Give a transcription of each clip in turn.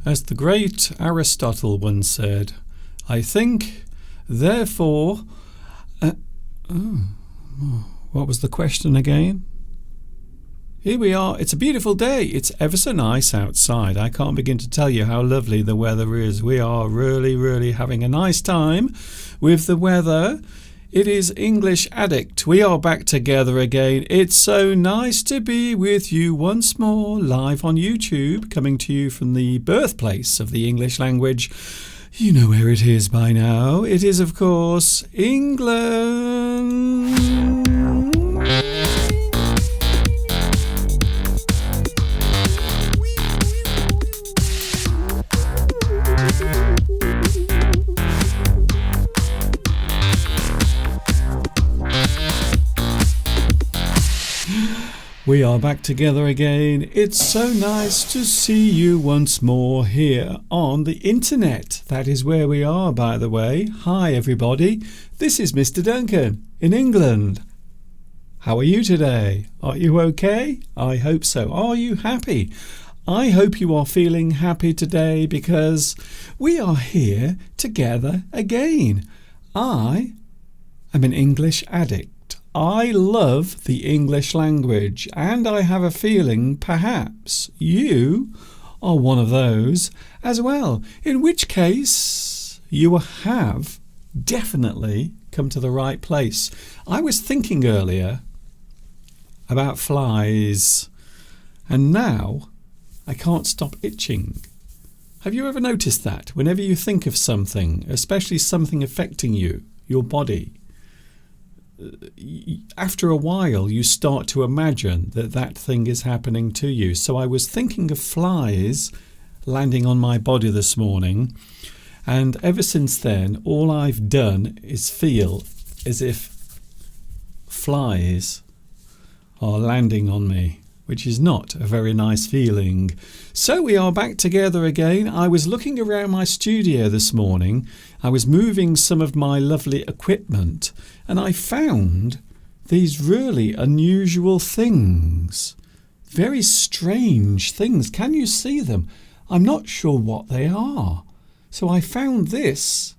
As the great Aristotle once said, I think, therefore... what was the question again? Here we are. It's a beautiful day. It's ever so nice outside. I can't begin to tell you how lovely the weather is. We are really having a nice time with the weather. It is English Addict. We are back together again. It's so nice to be with you once more, live on YouTube, coming to you from the birthplace of the English language. You know where it is by now. It is, of course, England. We are back together again. It's so nice to see you once more here on the internet. That is where we are, by the way. Hi, everybody. This is Mr. Duncan in England. How are you today? Are you okay? I hope so. Are you happy? I hope you are feeling happy today because we are here together again. I am an English addict. I love the English language, and I have a feeling perhaps you are one of those as well, in which case you have definitely come to the right place. I was thinking earlier about flies, and now I can't stop itching. Have you ever noticed that? Whenever you think of something, especially something affecting you, your body, after a while you start to imagine that that thing is happening to you. So I was thinking of flies landing on my body this morning, and ever since then all I've done is feel as if flies are landing on me, which is not a very nice feeling. So we are back together again. I was looking around my studio this morning. I was moving some of my lovely equipment, and I found these really unusual things. Very strange things. Can you see them? I'm not sure what they are. So I found this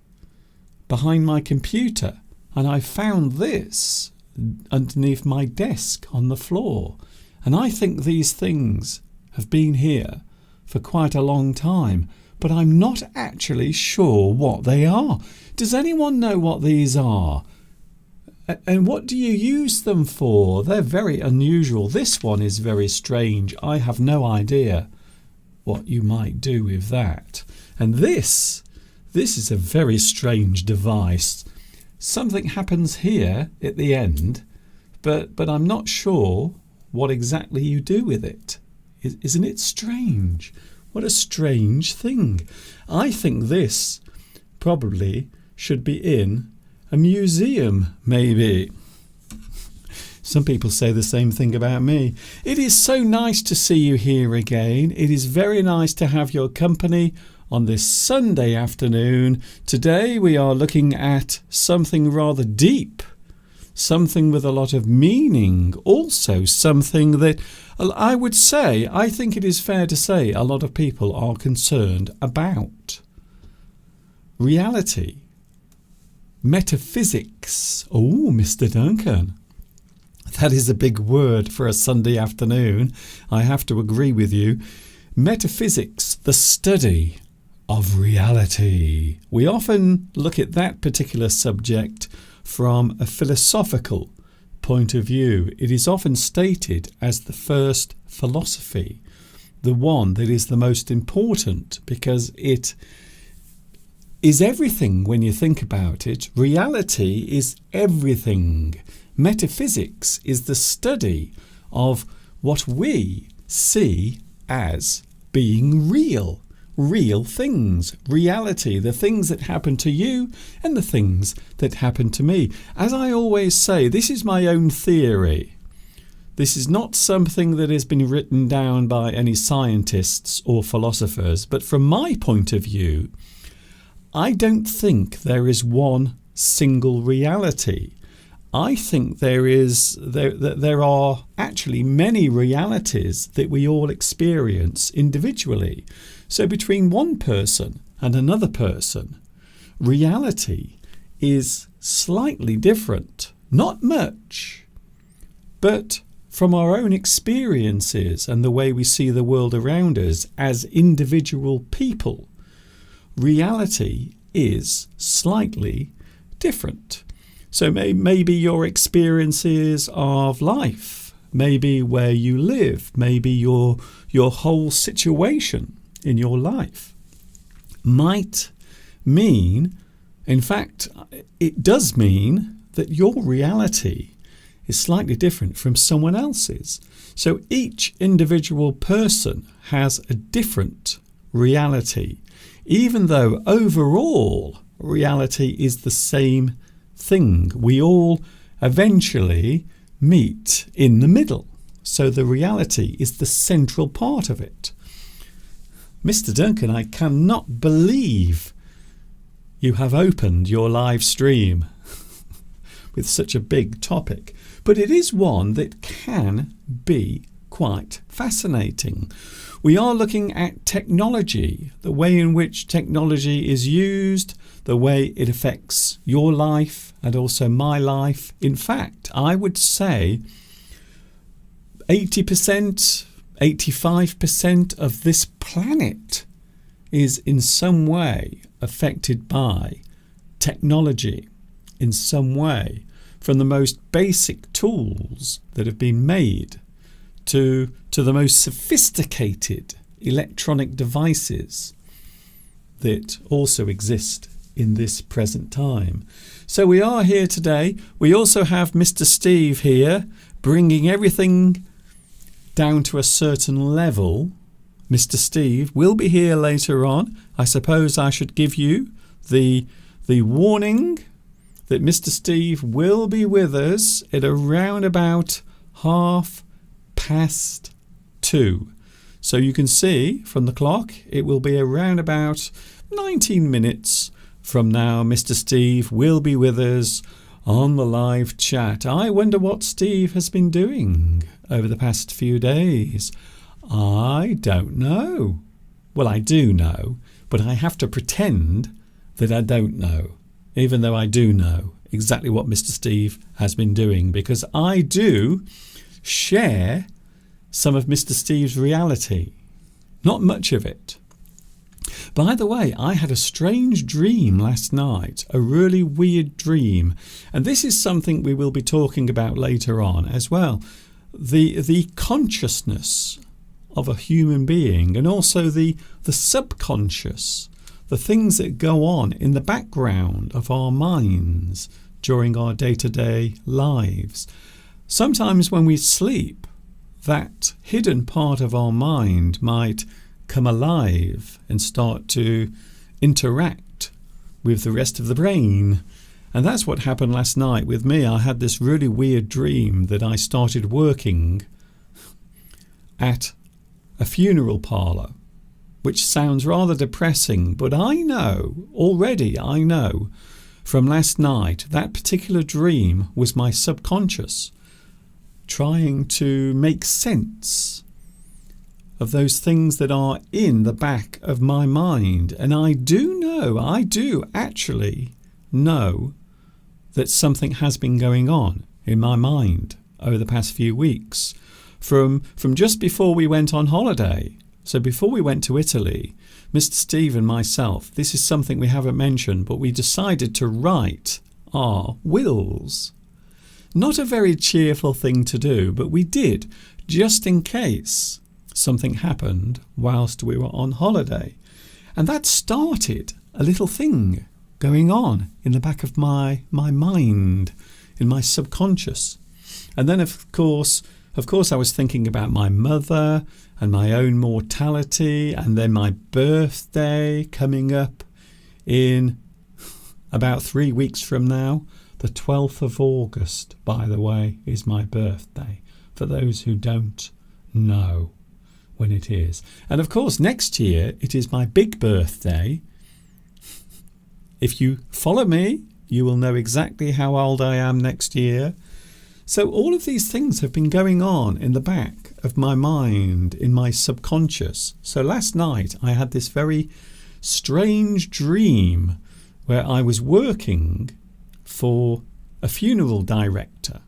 behind my computer, and I found this underneath my desk on the floor. And I think these things have been here for quite a long time, but I'm not actually sure what they are. Does anyone know what these are? And what do you use them for? They're very unusual. This one is very strange. I have no idea what you might do with that. And this is a very strange device. Something happens here at the end, but I'm not sure what exactly you do with it. Isn't it strange? What a strange thing. I think this probably should be in a museum, maybe. Some people say the same thing about me. It is so nice to see you here again. It is very nice to have your company on this Sunday afternoon. Today we are looking at something rather deep, something with a lot of meaning, also something that I would say, I think it is fair to say, a lot of people are concerned about. Reality. Metaphysics. Oh, Mr. Duncan. That is a big word for a Sunday afternoon. I have to agree with you. Metaphysics, the study of reality. We often look at that particular subject from a philosophical point of view. It is often stated as the first philosophy, the one that is the most important, because it is everything when you think about it. Reality is everything. Metaphysics is the study of what we see as being real. Real things, reality, the things that happen to you and the things that happen to me. As I always say, this is my own theory. This is not something that has been written down by any scientists or philosophers, but from my point of view, I don't think there is one single reality. I think there are actually many realities that we all experience individually. So between one person and another person, reality is slightly different. Not much, but from our own experiences and the way we see the world around us as individual people, reality is slightly different. So maybe your experiences of life, maybe where you live, maybe your whole situation in your life might mean, in fact, it does mean that your reality is slightly different from someone else's. So each individual person has a different reality, even though overall reality is the same thing. We all eventually meet in the middle. So the reality is the central part of it. Mr. Duncan, I cannot believe you have opened your live stream with such a big topic, but it is one that can be quite fascinating. We are looking at technology, the way in which technology is used, the way it affects your life and also my life. In fact, I would say 80%, 85% of this planet is in some way affected by technology in some way, from the most basic tools that have been made to the most sophisticated electronic devices that also exist in this present time. So we are here today. We also have Mr. Steve here, bringing everything down to a certain level. Mr. Steve will be here later on. I suppose I should give you the warning that Mr. Steve will be with us at around about 2:30. So you can see from the clock it will be around about 19 minutes from now. Mr. Steve will be with us on the live chat. I wonder what Steve has been doing over the past few days. I don't know. Well, I do know, but I have to pretend that I don't know, even though I do know exactly what Mr. Steve has been doing, because I do share some of Mr. Steve's reality. Not much of it. By the way, I had a strange dream last night, a really weird dream, and this is something we will be talking about later on as well. The consciousness of a human being, and also the subconscious, the things that go on in the background of our minds during our day-to-day lives. Sometimes when we sleep, that hidden part of our mind might come alive and start to interact with the rest of the brain. And that's what happened last night with me. I had this really weird dream that I started working at a funeral parlour, which sounds rather depressing, but I know from last night that particular dream was my subconscious trying to make sense of those things that are in the back of my mind. And I do actually know that something has been going on in my mind over the past few weeks. From just before we went on holiday, so before we went to Italy, Mr. Steve and myself, this is something we haven't mentioned, but we decided to write our wills. Not a very cheerful thing to do, but we did, just in case something happened whilst we were on holiday. And that started a little thing going on in the back of my mind, in my subconscious. And then of course I was thinking about my mother and my own mortality, and then my birthday coming up in about 3 weeks from now. The 12th of August, by the way, is my birthday, for those who don't know when it is. And of course, next year it is my big birthday. If you follow me You will know exactly how old I am next year. So all of these things have been going on in the back of my mind, in my subconscious. So last night I had this very strange dream where I was working for a funeral director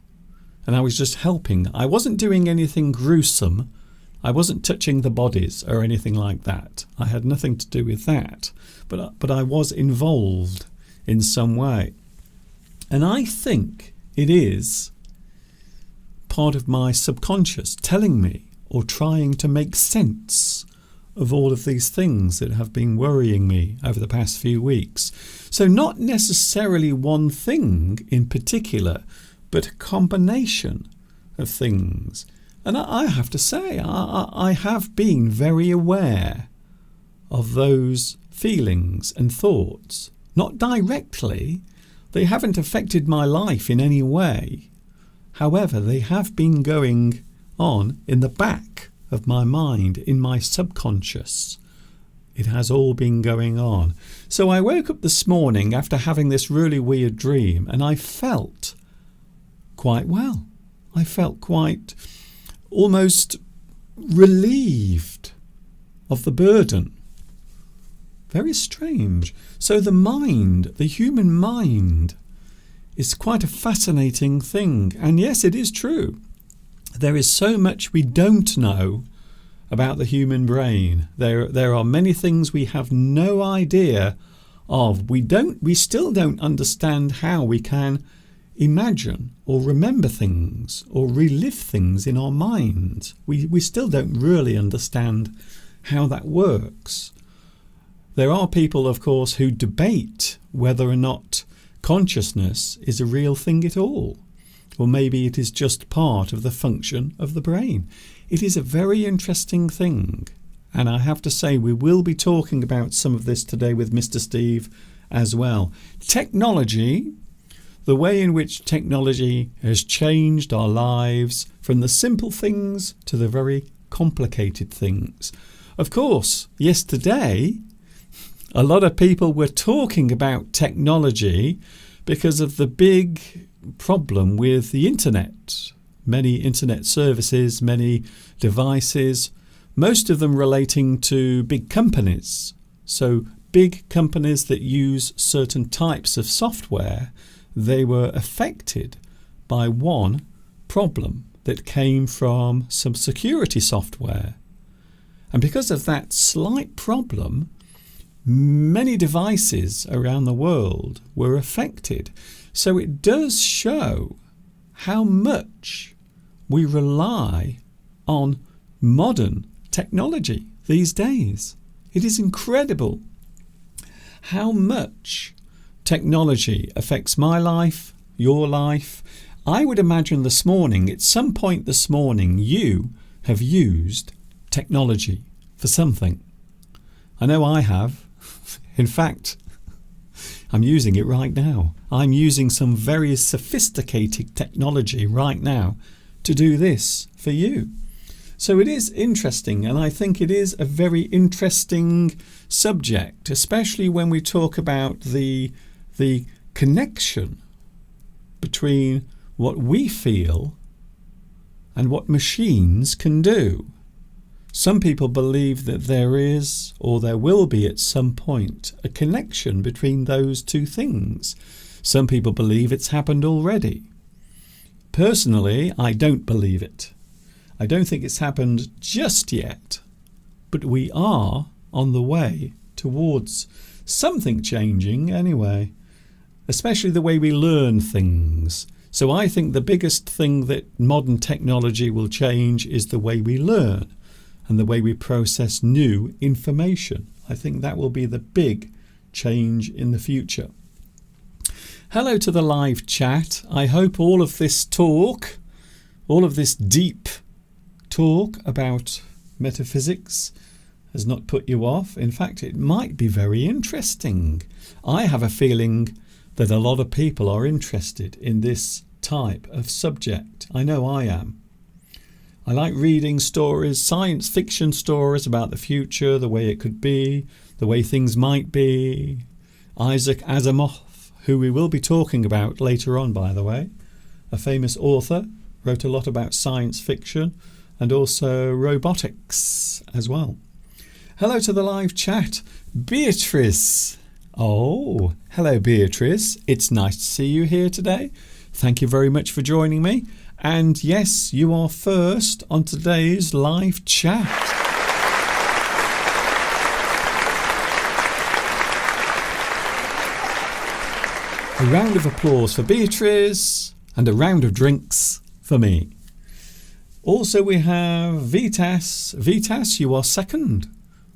and I was just helping. I wasn't doing anything gruesome. I wasn't touching the bodies or anything like that. I had nothing to do with that. But I was involved in some way. And I think it is part of my subconscious telling me or trying to make sense of all of these things that have been worrying me over the past few weeks. So not necessarily one thing in particular, but a combination of things. And I have to say, I have been very aware of those feelings and thoughts. Not directly. They haven't affected my life in any way. However, they have been going on in the back of my mind, in my subconscious. It has all been going on. So I woke up this morning after having this really weird dream and I felt quite well. I felt quite almost relieved of the burden. Very strange. So the mind, the human mind, is quite a fascinating thing. And yes, it is true. There is so much we don't know about the human brain. There are many things we have no idea of. We still don't understand how we can imagine or remember things or relive things in our minds. We still don't really understand how that works. There are people, of course, who debate whether or not consciousness is a real thing at all. Or maybe it is just part of the function of the brain. It is a very interesting thing. And I have to say, we will be talking about some of this today with Mr. Steve as well. Technology, the way in which technology has changed our lives from the simple things to the very complicated things. Of course, yesterday, a lot of people were talking about technology because of the big problem with the internet. Many internet services, many devices, most of them relating to big companies. So big companies that use certain types of software, they were affected by one problem that came from some security software. And because of that slight problem, many devices around the world were affected. So it does show how much we rely on modern technology these days. It is incredible how much technology affects my life, your life. I would imagine at some point this morning, you have used technology for something. I know I have. In fact, I'm using it right now. I'm using some very sophisticated technology right now to do this for you. So it is interesting, and I think it is a very interesting subject, especially when we talk about the connection between what we feel and what machines can do. Some people believe that there is, or there will be at some point, a connection between those two things. Some people believe it's happened already. Personally, I don't believe it. I don't think it's happened just yet, but we are on the way towards something changing anyway, especially the way we learn things. So I think the biggest thing that modern technology will change is the way we learn and the way we process new information. I think that will be the big change in the future. Hello to the live chat. I hope all of this talk, all of this deep talk about metaphysics has not put you off. In fact, it might be very interesting. I have a feeling that a lot of people are interested in this type of subject. I know I am. I like reading stories, science fiction stories about the future, the way it could be, the way things might be. Isaac Asimov, who we will be talking about later on, by the way. A famous author, wrote a lot about science fiction and also robotics as well. Hello to the live chat, Beatrice. Oh, hello Beatrice. It's nice to see you here today. Thank you very much for joining me. And yes, you are first on today's live chat. A round of applause for Beatrice and a round of drinks for me. Also we have Vitas. Vitas, you are second.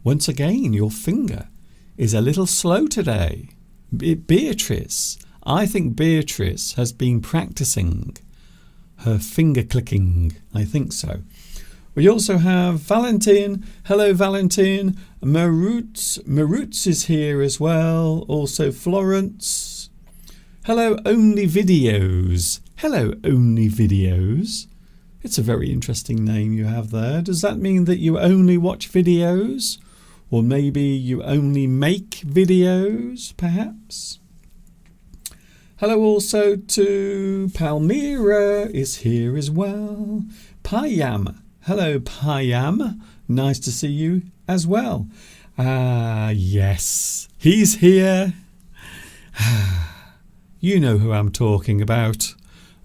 Once again, your finger is a little slow today. Beatrice, I think Beatrice has been practicing her finger clicking. I think so. We also have Valentin. Hello, Valentin. Marutz is here as well. Also Florence. Hello, Only Videos. Hello, Only Videos. It's a very interesting name you have there. Does that mean that you only watch videos? Or maybe you only make videos, perhaps? Hello also to Palmyra is here as well. Payam. Hello, Payam. Nice to see you as well. Yes, he's here. You know who I'm talking about.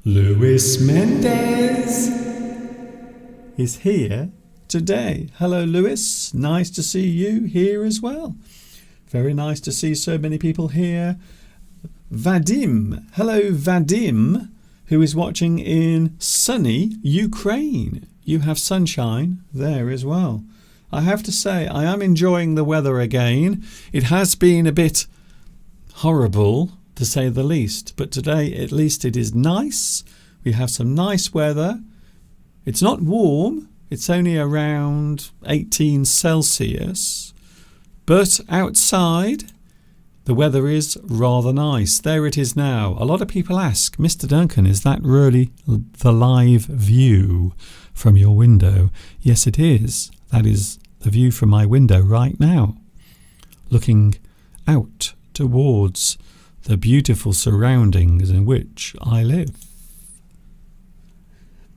Luis Mendez is here today. Hello, Luis. Nice to see you here as well. Very nice to see so many people here. Vadim. Hello, Vadim, who is watching in sunny Ukraine. You have sunshine there as well. I have to say, I am enjoying the weather again. It has been a bit horrible, to say the least, but today at least it is nice. We have some nice weather. It's not warm. It's only around 18 Celsius. But outside, the weather is rather nice. There it is now. A lot of people ask, Mr. Duncan, is that really the live view from your window? Yes, it is. That is the view from my window right now, looking out towards the beautiful surroundings in which I live.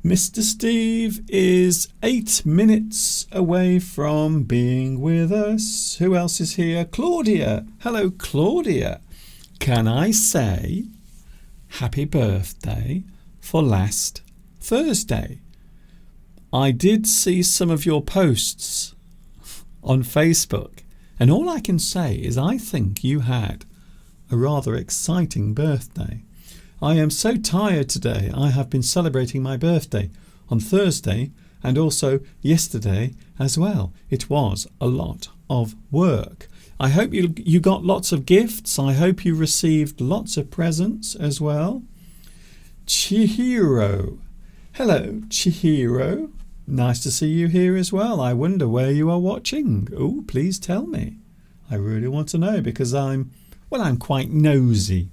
Mr. Steve is 8 minutes away from being with us. Who else is here? Claudia. Hello, Claudia. Can I say happy birthday for last Thursday? I did see some of your posts on Facebook, and all I can say is I think you had a rather exciting birthday. I am so tired today. I have been celebrating my birthday on Thursday and also yesterday as well. It was a lot of work. I hope you got lots of gifts. I hope you received lots of presents as well. Chihiro. Hello, Chihiro. Nice to see you here as well. I wonder where you are watching. Oh, please tell me. I really want to know because I'm quite nosy,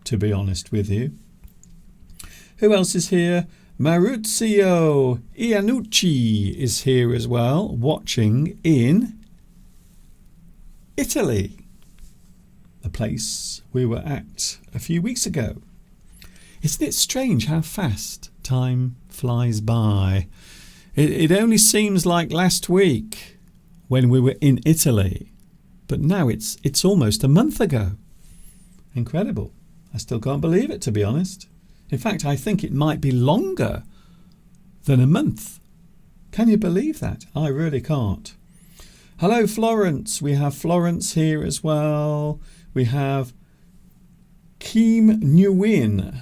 to be honest with you. Who else is here? Maurizio Iannucci is here as well, watching in Italy, the place we were at a few weeks ago. Isn't it strange how fast time flies by? It only seems like last week when we were in Italy, but now it's almost a month ago. Incredible. I still can't believe it, to be honest. In fact, I think it might be longer than a month. Can you believe that? I really can't. Hello, Florence. We have Florence here as well. We have Keem Nguyen,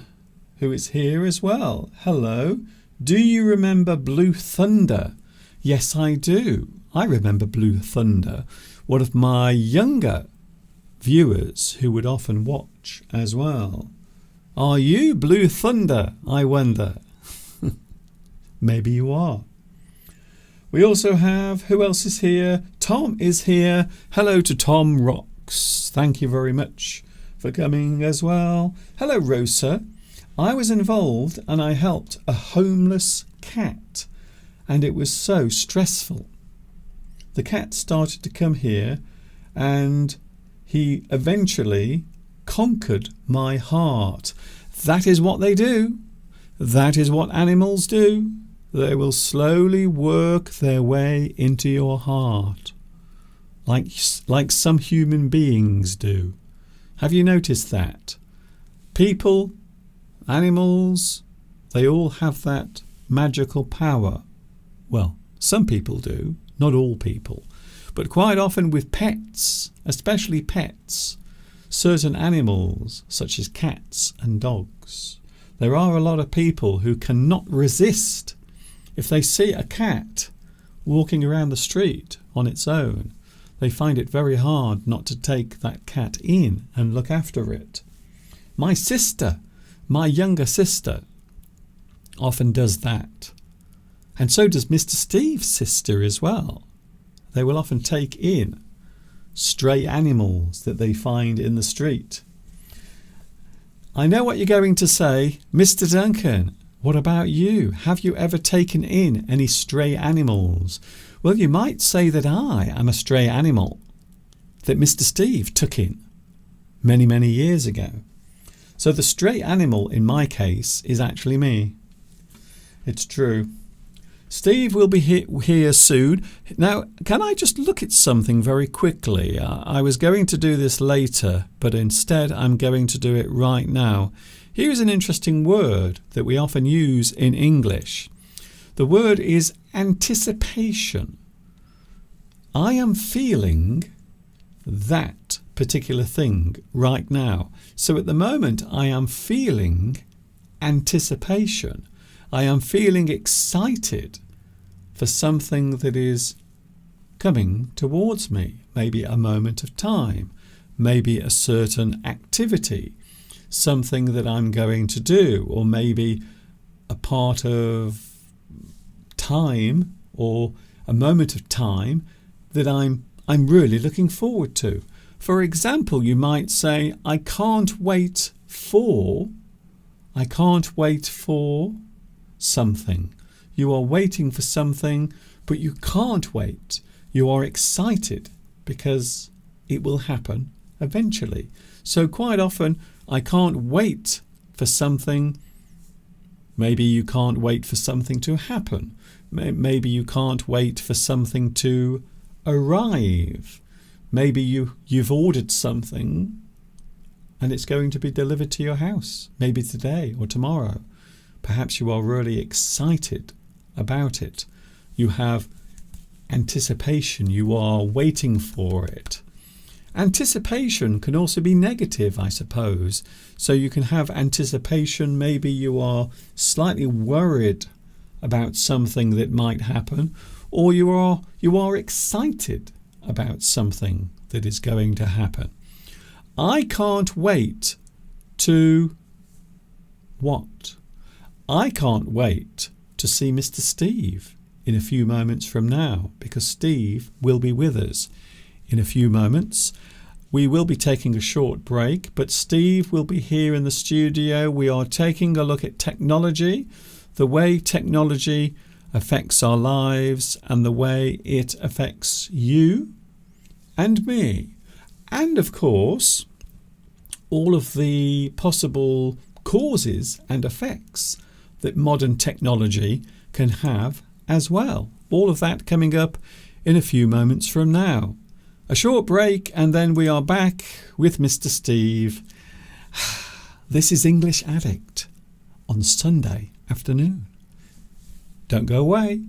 who is here as well. Hello. Do you remember Blue Thunder? Yes, I do. I remember Blue Thunder. One of my younger viewers who would often watch as well. Are you Blue Thunder, I wonder? Maybe you are. We also have, who else is here? Tom is here. Hello to Tom Rocks. Thank you very much for coming as well. Hello, Rosa. I was involved and I helped a homeless cat, and it was so stressful. The cat started to come here and he eventually conquered my heart. That is what they do. That is what animals do. They will slowly work their way into your heart, like some human beings do. Have you noticed that? People, animals, they all have that magical power. Well, some people do, not all people. But quite often with pets, especially pets, certain animals such as cats and dogs, there are a lot of people who cannot resist. If they see a cat walking around the street on its own, they find it very hard not to take that cat in and look after it. My sister, my younger sister, often does that. And so does Mr. Steve's sister as well. They will often take in stray animals that they find in the street. I know what you're going to say, Mr. Duncan. What about you? Have you ever taken in any stray animals? Well, you might say that I am a stray animal that Mr. Steve took in many, many years ago. So the stray animal in my case is actually me. It's true. Steve will be here soon. Now, can I just look at something very quickly? I was going to do this later, but instead I'm going to do it right now. Here's an interesting word that we often use in English. The word is anticipation. I am feeling that particular thing right now. So at the moment I am feeling anticipation. I am feeling excited for something that is coming towards me. Maybe a moment of time, maybe a certain activity, something that I'm going to do, or maybe a part of time or a moment of time that I'm really looking forward to. For example, you might say, I can't wait for something. You are waiting for something, but you can't wait. You are excited because it will happen eventually. So quite often, I can't wait for something. Maybe you can't wait for something to happen. Maybe you can't wait for something to arrive. Maybe you've ordered something and it's going to be delivered to your house, maybe today or tomorrow. Perhaps you are really excited about it. You have anticipation. You are waiting for it. Anticipation can also be negative, I suppose. So you can have anticipation. Maybe you are slightly worried about something that might happen, or you are excited about something that is going to happen. I can't wait to what? I can't wait to see Mr. Steve in a few moments from now, because Steve will be with us in a few moments. We will be taking a short break, but Steve will be here in the studio. We are taking a look at technology, the way technology affects our lives and the way it affects you and me. And of course, all of the possible causes and effects that modern technology can have as well. All of that coming up in a few moments from now. A short break and then we are back with Mr. Steve. This is English Addict on Sunday afternoon. Don't go away.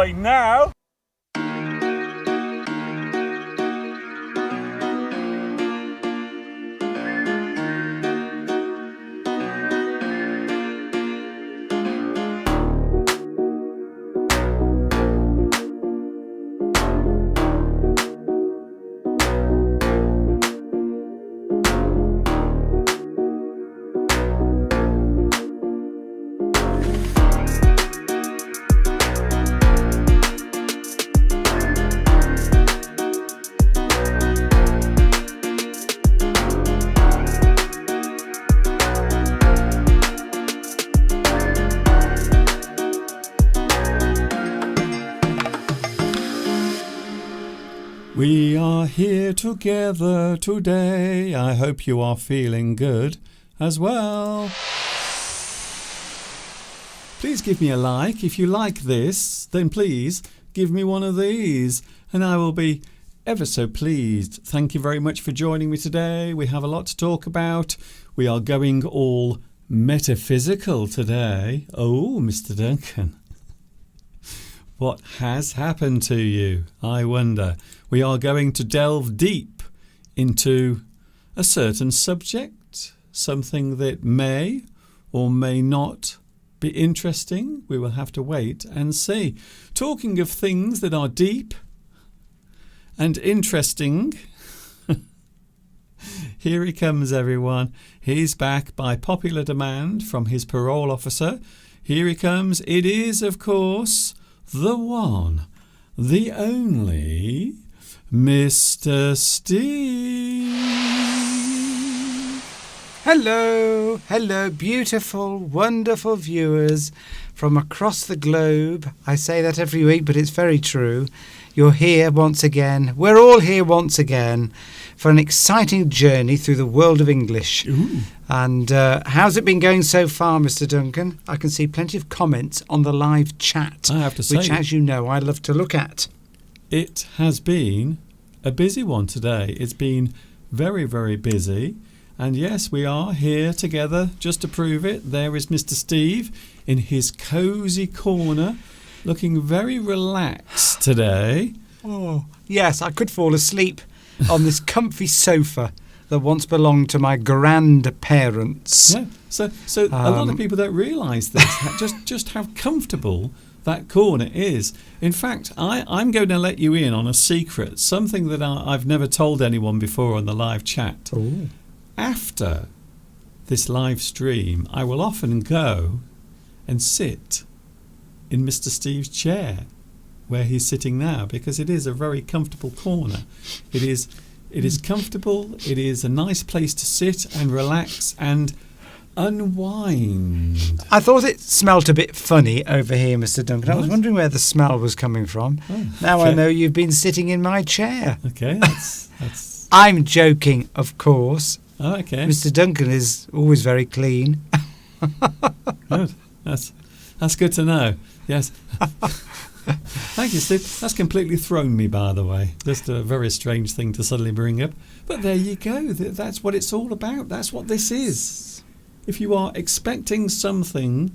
away now. We are here together today. I hope you are feeling good as well. Please give me a like. If you like this, then please give me one of these and I will be ever so pleased. Thank you very much for joining me today. We have a lot to talk about. We are going all metaphysical today. Oh, Mr. Duncan. What has happened to you? I wonder. We are going to delve deep into a certain subject, something that may or may not be interesting. We will have to wait and see. Talking of things that are deep and interesting, here he comes, everyone. He's back by popular demand from his parole officer. Here he comes. It is, of course, the one, the only, Mr. Steve. Hello, beautiful, wonderful viewers from across the globe. I say that every week, but it's very true. You're here once again. We're all here once again for an exciting journey through the world of English. Ooh. And how's it been going so far, Mr. Duncan? I can see plenty of comments on the live chat, I have to say, which, as you know, I love to look at. It has been a busy one today. It's been very, very busy. And yes, we are here together just to prove it. There is Mr. Steve in his cosy corner, looking very relaxed today. Oh, yes, I could fall asleep on this comfy sofa that once belonged to my grandparents. Yeah. So a lot of people don't realise this, just how comfortable that corner is. In fact, I'm going to let you in on a secret, something that I've never told anyone before on the live chat. Ooh. After this live stream, I will often go and sit in Mr. Steve's chair where he's sitting now, because it is a very comfortable corner. It is comfortable. It is a nice place to sit and relax and unwind. I thought it smelt a bit funny over here, Mr. Duncan. I was What? wondering where the smell was coming from. Oh, Now okay. I know you've been sitting in my chair. Okay, that's I'm joking, of course. oh, okay. Mr. Duncan is always very clean. Good. That's good to know. Yes. Thank you, Steve. That's completely thrown me, by the way. Just a very strange thing to suddenly bring up. But there you go. That's what it's all about. That's what this is. If you are expecting something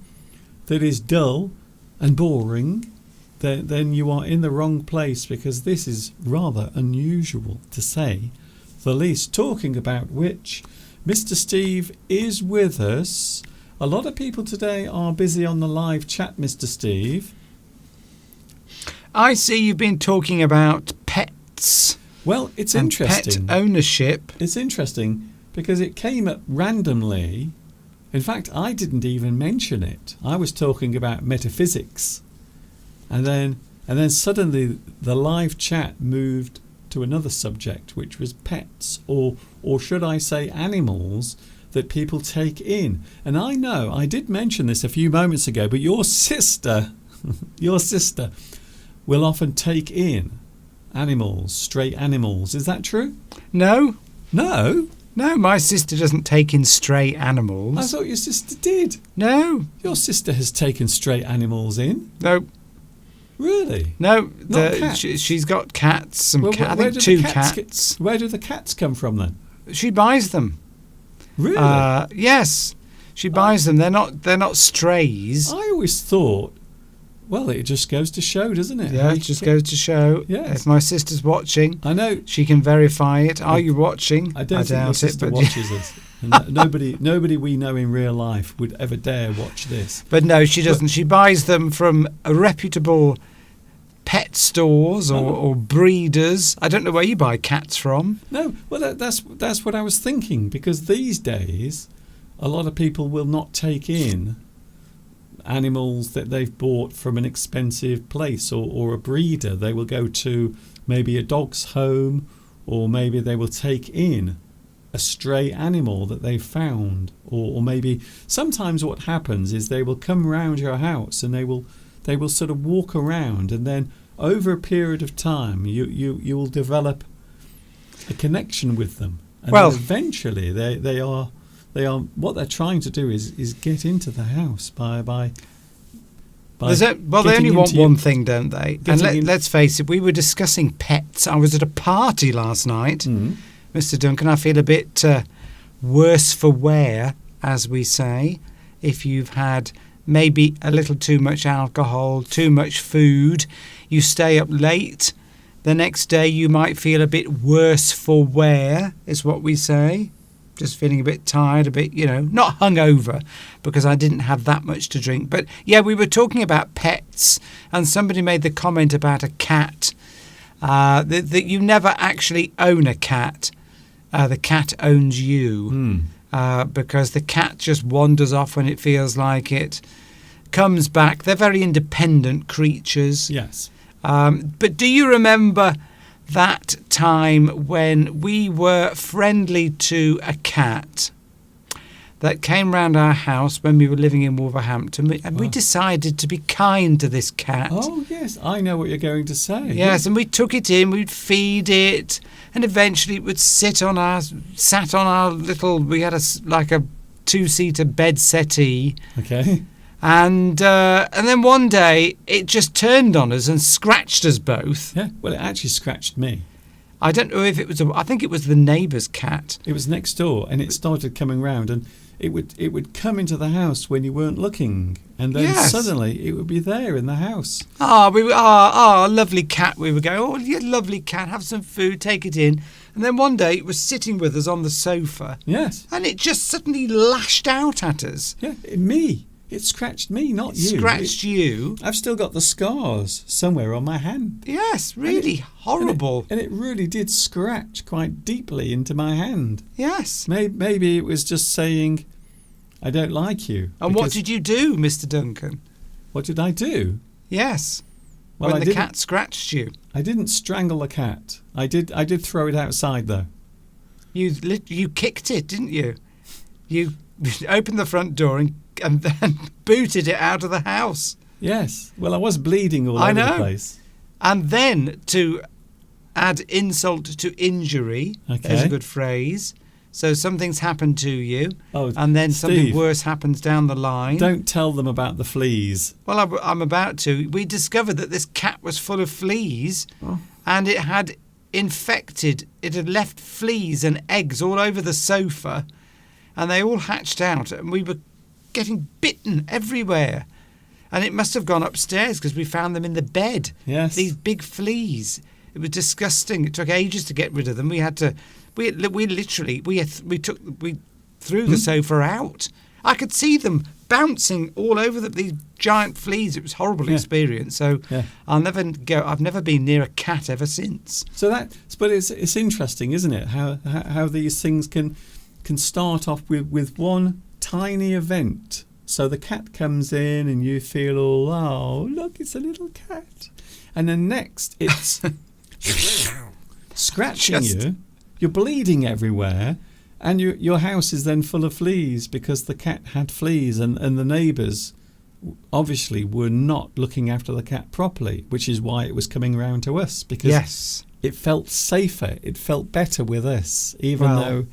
that is dull and boring, then you are in the wrong place, because this is rather unusual, to say the least. Talking about which, Mr. Steve is with us. A lot of people today are busy on the live chat, Mr. Steve. I see you've been talking about pets. Well, it's and interesting. Pet ownership. It's interesting because it came up randomly. In fact, I didn't even mention it. I was talking about metaphysics. And then suddenly the live chat moved to another subject, which was pets, or should I say animals that people take in. And I know I did mention this a few moments ago, but your sister will often take in animals, stray animals. Is that true? No, No? my sister doesn't take in stray animals. I thought your sister did. No, Your sister has taken stray animals in. no, Really? no. Not cats? She's got cats. Some Well, I where think do two the cats cats. Where do the cats come from then? She buys them. Really? Yes, she buys them. They're not strays. I always thought Well, it just goes to show, doesn't it? Yeah, it just goes to show. Yes. If my sister's watching, I know. she can verify it. Are you watching? I don't think your doubt sister it, but watches us. And nobody we know in real life would ever dare watch this. But no, she doesn't. She buys them from a reputable pet stores or breeders. I don't know where you buy cats from. No, well, that's what I was thinking, because these days a lot of people will not take in animals that they've bought from an expensive place or a breeder. They will go to maybe a dog's home, or maybe they will take in a stray animal that they've found, or maybe sometimes what happens is they will come round your house and they will sort of walk around, and then over a period of time you will develop a connection with them, and well, then eventually they are what they're trying to do is get into the house by they only want one thing, don't they? And let's face it, we were discussing pets. I was at a party last night, Mr. Duncan. I feel a bit worse for wear, as we say, if you've had maybe a little too much alcohol, too much food, you stay up late, the next day you might feel a bit worse for wear, is what we say. Just feeling a bit tired, a bit, not hungover, because I didn't have that much to drink. But yeah, we were talking about pets, and somebody made the comment about a cat, that you never actually own a cat. The cat owns you, because the cat just wanders off when it feels like it, comes back. They're very independent creatures. Yes. But do you remember that time when we were friendly to a cat that came round our house when we were living in Wolverhampton, and we decided to be kind to this cat? Oh, yes, I know what you're going to say. Yes, and we took it in, we'd feed it, and eventually it would sat on our little, we had like a two-seater bed settee. Okay. And then one day it just turned on us and scratched us both. Yeah, well, it actually scratched me. I don't know if it was I think it was the neighbour's cat. It was next door, and it started coming round, and it would come into the house when you weren't looking, and then suddenly it would be there in the house. Lovely cat. We would go, oh, you lovely cat, have some food, take it in. And then one day it was sitting with us on the sofa. Yes. And it just suddenly lashed out at us. Yeah, me. It scratched me, not you. Scratched you. I've still got the scars somewhere on my hand. Yes, really horrible. And it really did scratch quite deeply into my hand. Yes. Maybe it was just saying, I don't like you. And what did you do, Mr. Duncan? What did I do? Yes. Well, when the cat scratched you. I didn't strangle the cat. I did throw it outside, though. You kicked it, didn't you? You opened the front door and then booted it out of the house. Yes. Well, I was bleeding all over the place. And then, to add insult to injury, there's a good phrase. So something's happened to you, and then something worse happens down the line. Don't tell them about the fleas. Well, I'm about to. We discovered that this cat was full of fleas, and it had left fleas and eggs all over the sofa, and they all hatched out, and we were getting bitten everywhere. And it must have gone upstairs because we found them in the bed. Yes. These big fleas. It was disgusting. It took ages to get rid of them. We threw the sofa out. I could see them bouncing all over these giant fleas. It was a horrible experience. So I've never been near a cat ever since. But it's interesting, isn't it? How these things can start off with one tiny event. So the cat comes in and you feel all, oh, look, it's a little cat. And then next it's scratching you. You're bleeding everywhere. And your house is then full of fleas because the cat had fleas, and the neighbours obviously were not looking after the cat properly, which is why it was coming round to us, because it felt safer. It felt better with us, even though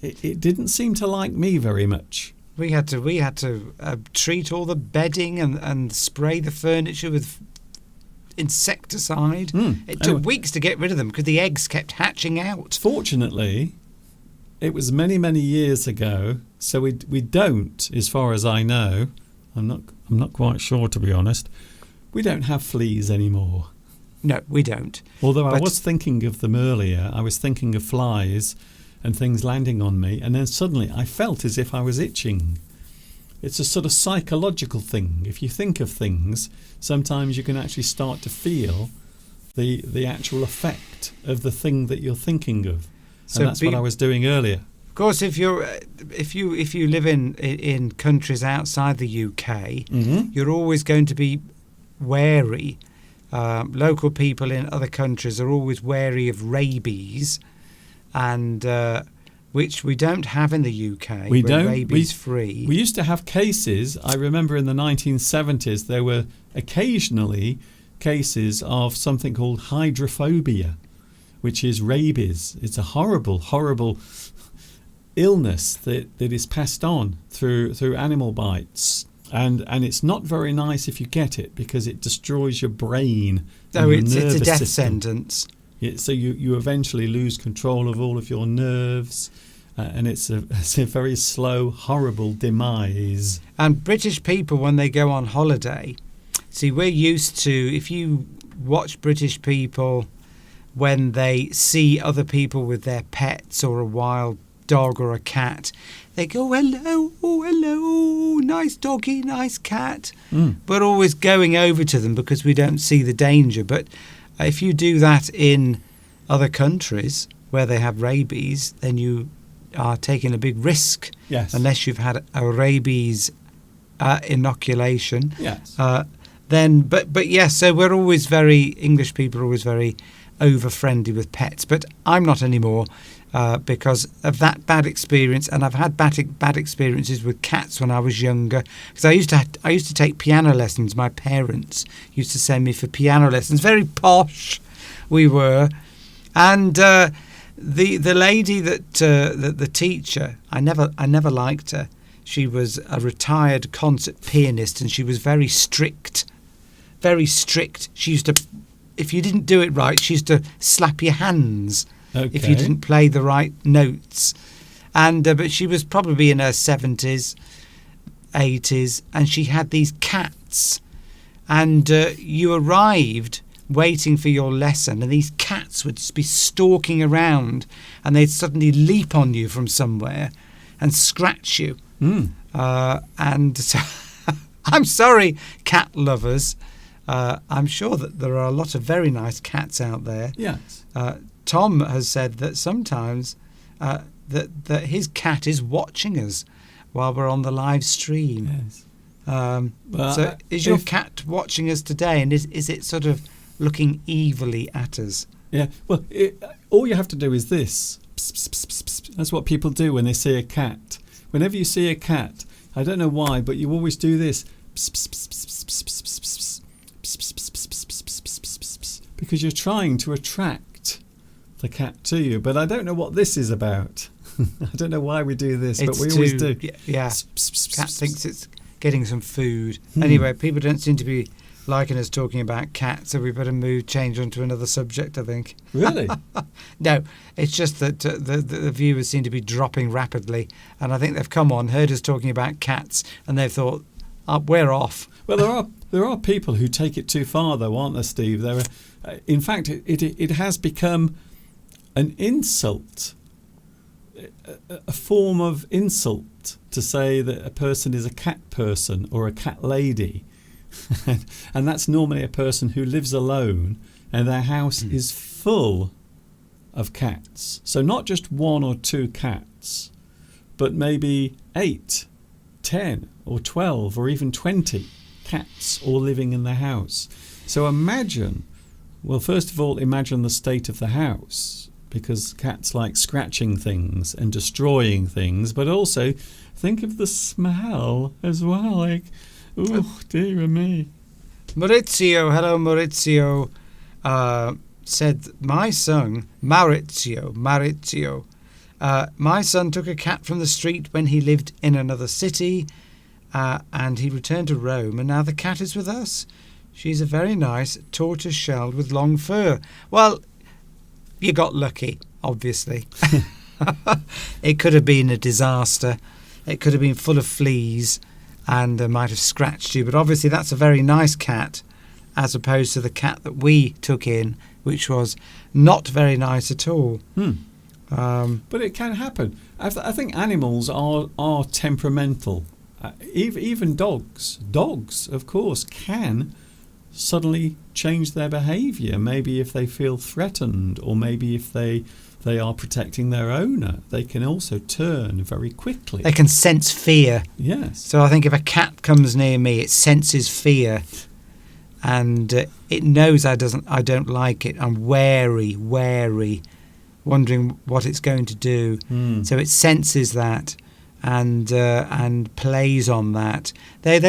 it didn't seem to like me very much. We had to treat all the bedding and spray the furniture with insecticide. It took weeks to get rid of them because the eggs kept hatching out. Fortunately, it was many, many years ago, so we don't, as far as I know. I'm not quite sure, to be honest. we don't have fleas anymore. No, we don't. Although I But- was thinking of them earlier. I was thinking of flies and things landing on me, and then suddenly I felt as if I was itching. It's a sort of psychological thing. If you think of things, sometimes you can actually start to feel the actual effect of the thing that you're thinking of. So And that's what I was doing earlier. Of course, if you live in countries outside the UK, Mm-hmm. you're always going to be wary. Local people in other countries are always wary of rabies, and which we don't have in the UK. We We're don't. rabies free. We used to have cases. I remember in the 1970s there were occasionally cases of something called hydrophobia, which is rabies. It's a horrible, horrible illness that is passed on through animal bites. And it's not very nice if you get it, because it destroys your brain. And Oh, your it's a nervous death system. sentence. So you eventually lose control of all of your nerves, and it's a very slow, horrible demise. And British people, when they go on holiday, see, we're used to, if you watch British people when they see other people with their pets or a wild dog or a cat, they go, hello, oh, hello, nice doggy, nice cat. We're always going over to them because we don't see the danger. But if you do that in other countries where they have rabies, then you are taking a big risk. Yes. Unless you've had a rabies inoculation. Yes. But yes, so we're always English people are always very over friendly with pets, but I'm not anymore because of that bad experience. And I've had bad experiences with cats when I was younger, because I used to take piano lessons. My parents used to send me for piano lessons. Very posh we were. And the lady the teacher, I never liked her. She was a retired concert pianist, and she was very strict. Very strict. She used to, if you didn't do it right, she used to slap your hands if you Okay. didn't play the right notes. And but she was probably in her 70s, 80s, and she had these cats. And you arrived waiting for your lesson, and these cats would be stalking around, and they'd suddenly leap on you from somewhere and scratch you. And so I'm sorry, cat lovers. I'm sure that there are a lot of very nice cats out there. Yes. Tom has said that sometimes that his cat is watching us while we're on the live stream. Yes. Well, So is your if- cat watching us today, and is it sort of looking evilly at us? Yeah. Well, all you have to do is this. Psst, psst, psst, psst, psst. That's what people do when they see a cat. Whenever you see a cat, I don't know why, but you always do this. Psst, psst, psst, psst, psst, psst, psst, psst. Psst, psst, psst, psst, psst, psst, psst, psst, psst, psst. Because you're trying to attract the cat to you. But I don't know what this is about. I don't know why we do this, but we always do. Yeah, Psst, psst, psst, cat psst, thinks psst. it's getting some food. Anyway, people don't seem to be liking us talking about cats, so we better change on to another subject, I think. Really? No, it's just that the viewers seem to be dropping rapidly, and I think they've come on, heard us talking about cats, and they've thought, we're off. Well, there are people who take it too far, though, aren't there, Steve? There are, in fact, it has become an insult, a form of insult to say that a person is a cat person or a cat lady, and that's normally a person who lives alone and their house is full of cats. So not just 1 or 2 cats, but maybe 8, 10 or 12 or even 20 cats all living in the house. So imagine, well, first of all, imagine the state of the house, because cats like scratching things and destroying things, but also think of the smell as well. Like, oh, dear me. Maurizio, hello Maurizio, said my son, Maurizio, my son took a cat from the street when he lived in another city, and he returned to Rome, and now the cat is with us. She's a very nice tortoise-shelled with long fur. Well, you got lucky, obviously. It could have been a disaster. It could have been full of fleas and might have scratched you. But obviously that's a very nice cat. as opposed to the cat that we took in, which was not very nice at all. But it can happen. I think animals are temperamental. Even dogs, of course, can suddenly change their behaviour. Maybe if they feel threatened, or maybe if they are protecting their owner, they can also turn very quickly. They can sense fear. Yes. So I think if a cat comes near me, it senses fear, and it knows I don't like it. I'm wary, wondering what it's going to do. So it senses that and plays on that. They're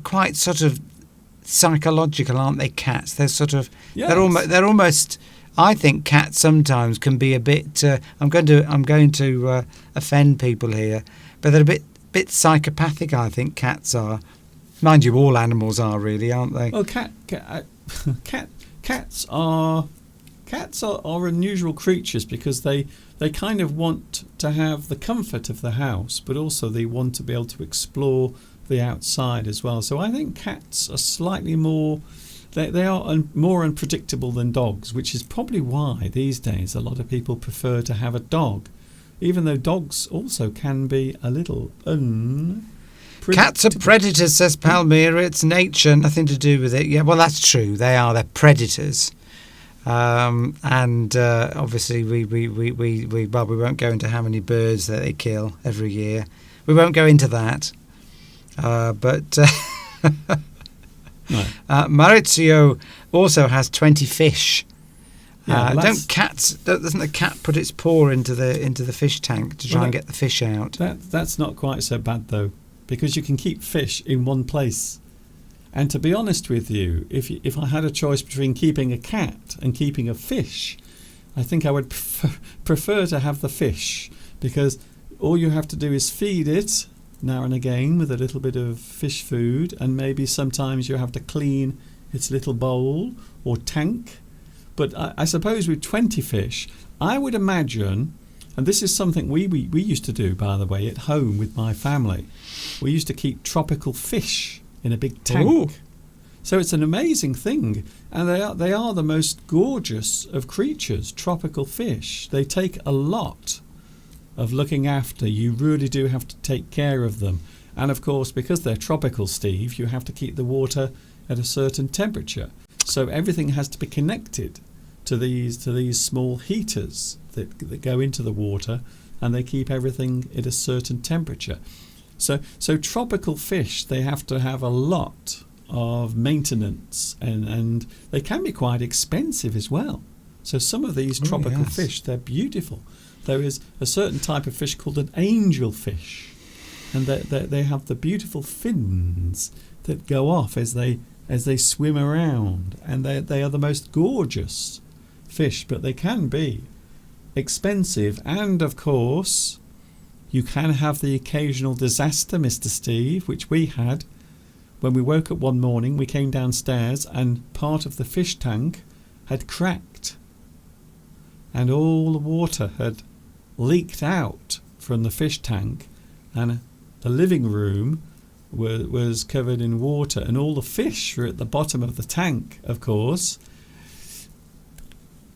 quite sort of psychological, aren't they? Cats. They're sort of they're almost. I think cats sometimes can be a bit. I'm going to offend people here, but they're a bit psychopathic. I think cats are. Mind you, all animals are really, aren't they? Well, cats are unusual creatures because they kind of want to have the comfort of the house, but also they want to be able to explore the outside as well. So I think cats are slightly more. They are more unpredictable than dogs, which is probably why these days a lot of people prefer to have a dog, even though dogs also can be a little unpredictable. Cats are predators, says Palmyra. It's nature, nothing to do with it. Yeah, well, that's true. They're predators. And obviously we won't go into how many birds that they kill every year. We won't go into that. But No. Maurizio also has 20 fish. Yeah, doesn't the cat put its paw into the fish tank to try and get the fish out? That's not quite so bad though, because you can keep fish in one place. And to be honest with you, if I had a choice between keeping a cat and keeping a fish, I think I would prefer to have the fish, because all you have to do is feed it now and again with a little bit of fish food, and maybe sometimes you have to clean its little bowl or tank. But I suppose with 20 fish, I would imagine, and this is something we used to do, by the way, at home with my family. We used to keep tropical fish in a big tank. Ooh. So it's an amazing thing, and they are the most gorgeous of creatures, tropical fish. They take a lot of looking after. You really do have to take care of them. And of course, because they're tropical, Steve, you have to keep the water at a certain temperature. So everything has to be connected to these small heaters that go into the water, and they keep everything at a certain temperature. So tropical fish, they have to have a lot of maintenance, and they can be quite expensive as well. So some of these tropical fish, they're beautiful. There is a certain type of fish called an angelfish, and they have the beautiful fins that go off as they swim around, and they are the most gorgeous fish, but they can be expensive. And of course, you can have the occasional disaster, Mr. Steve, which we had when we woke up one morning. We came downstairs and part of the fish tank had cracked, and all the water had leaked out from the fish tank, and the living room was covered in water, and all the fish were at the bottom of the tank. Of course,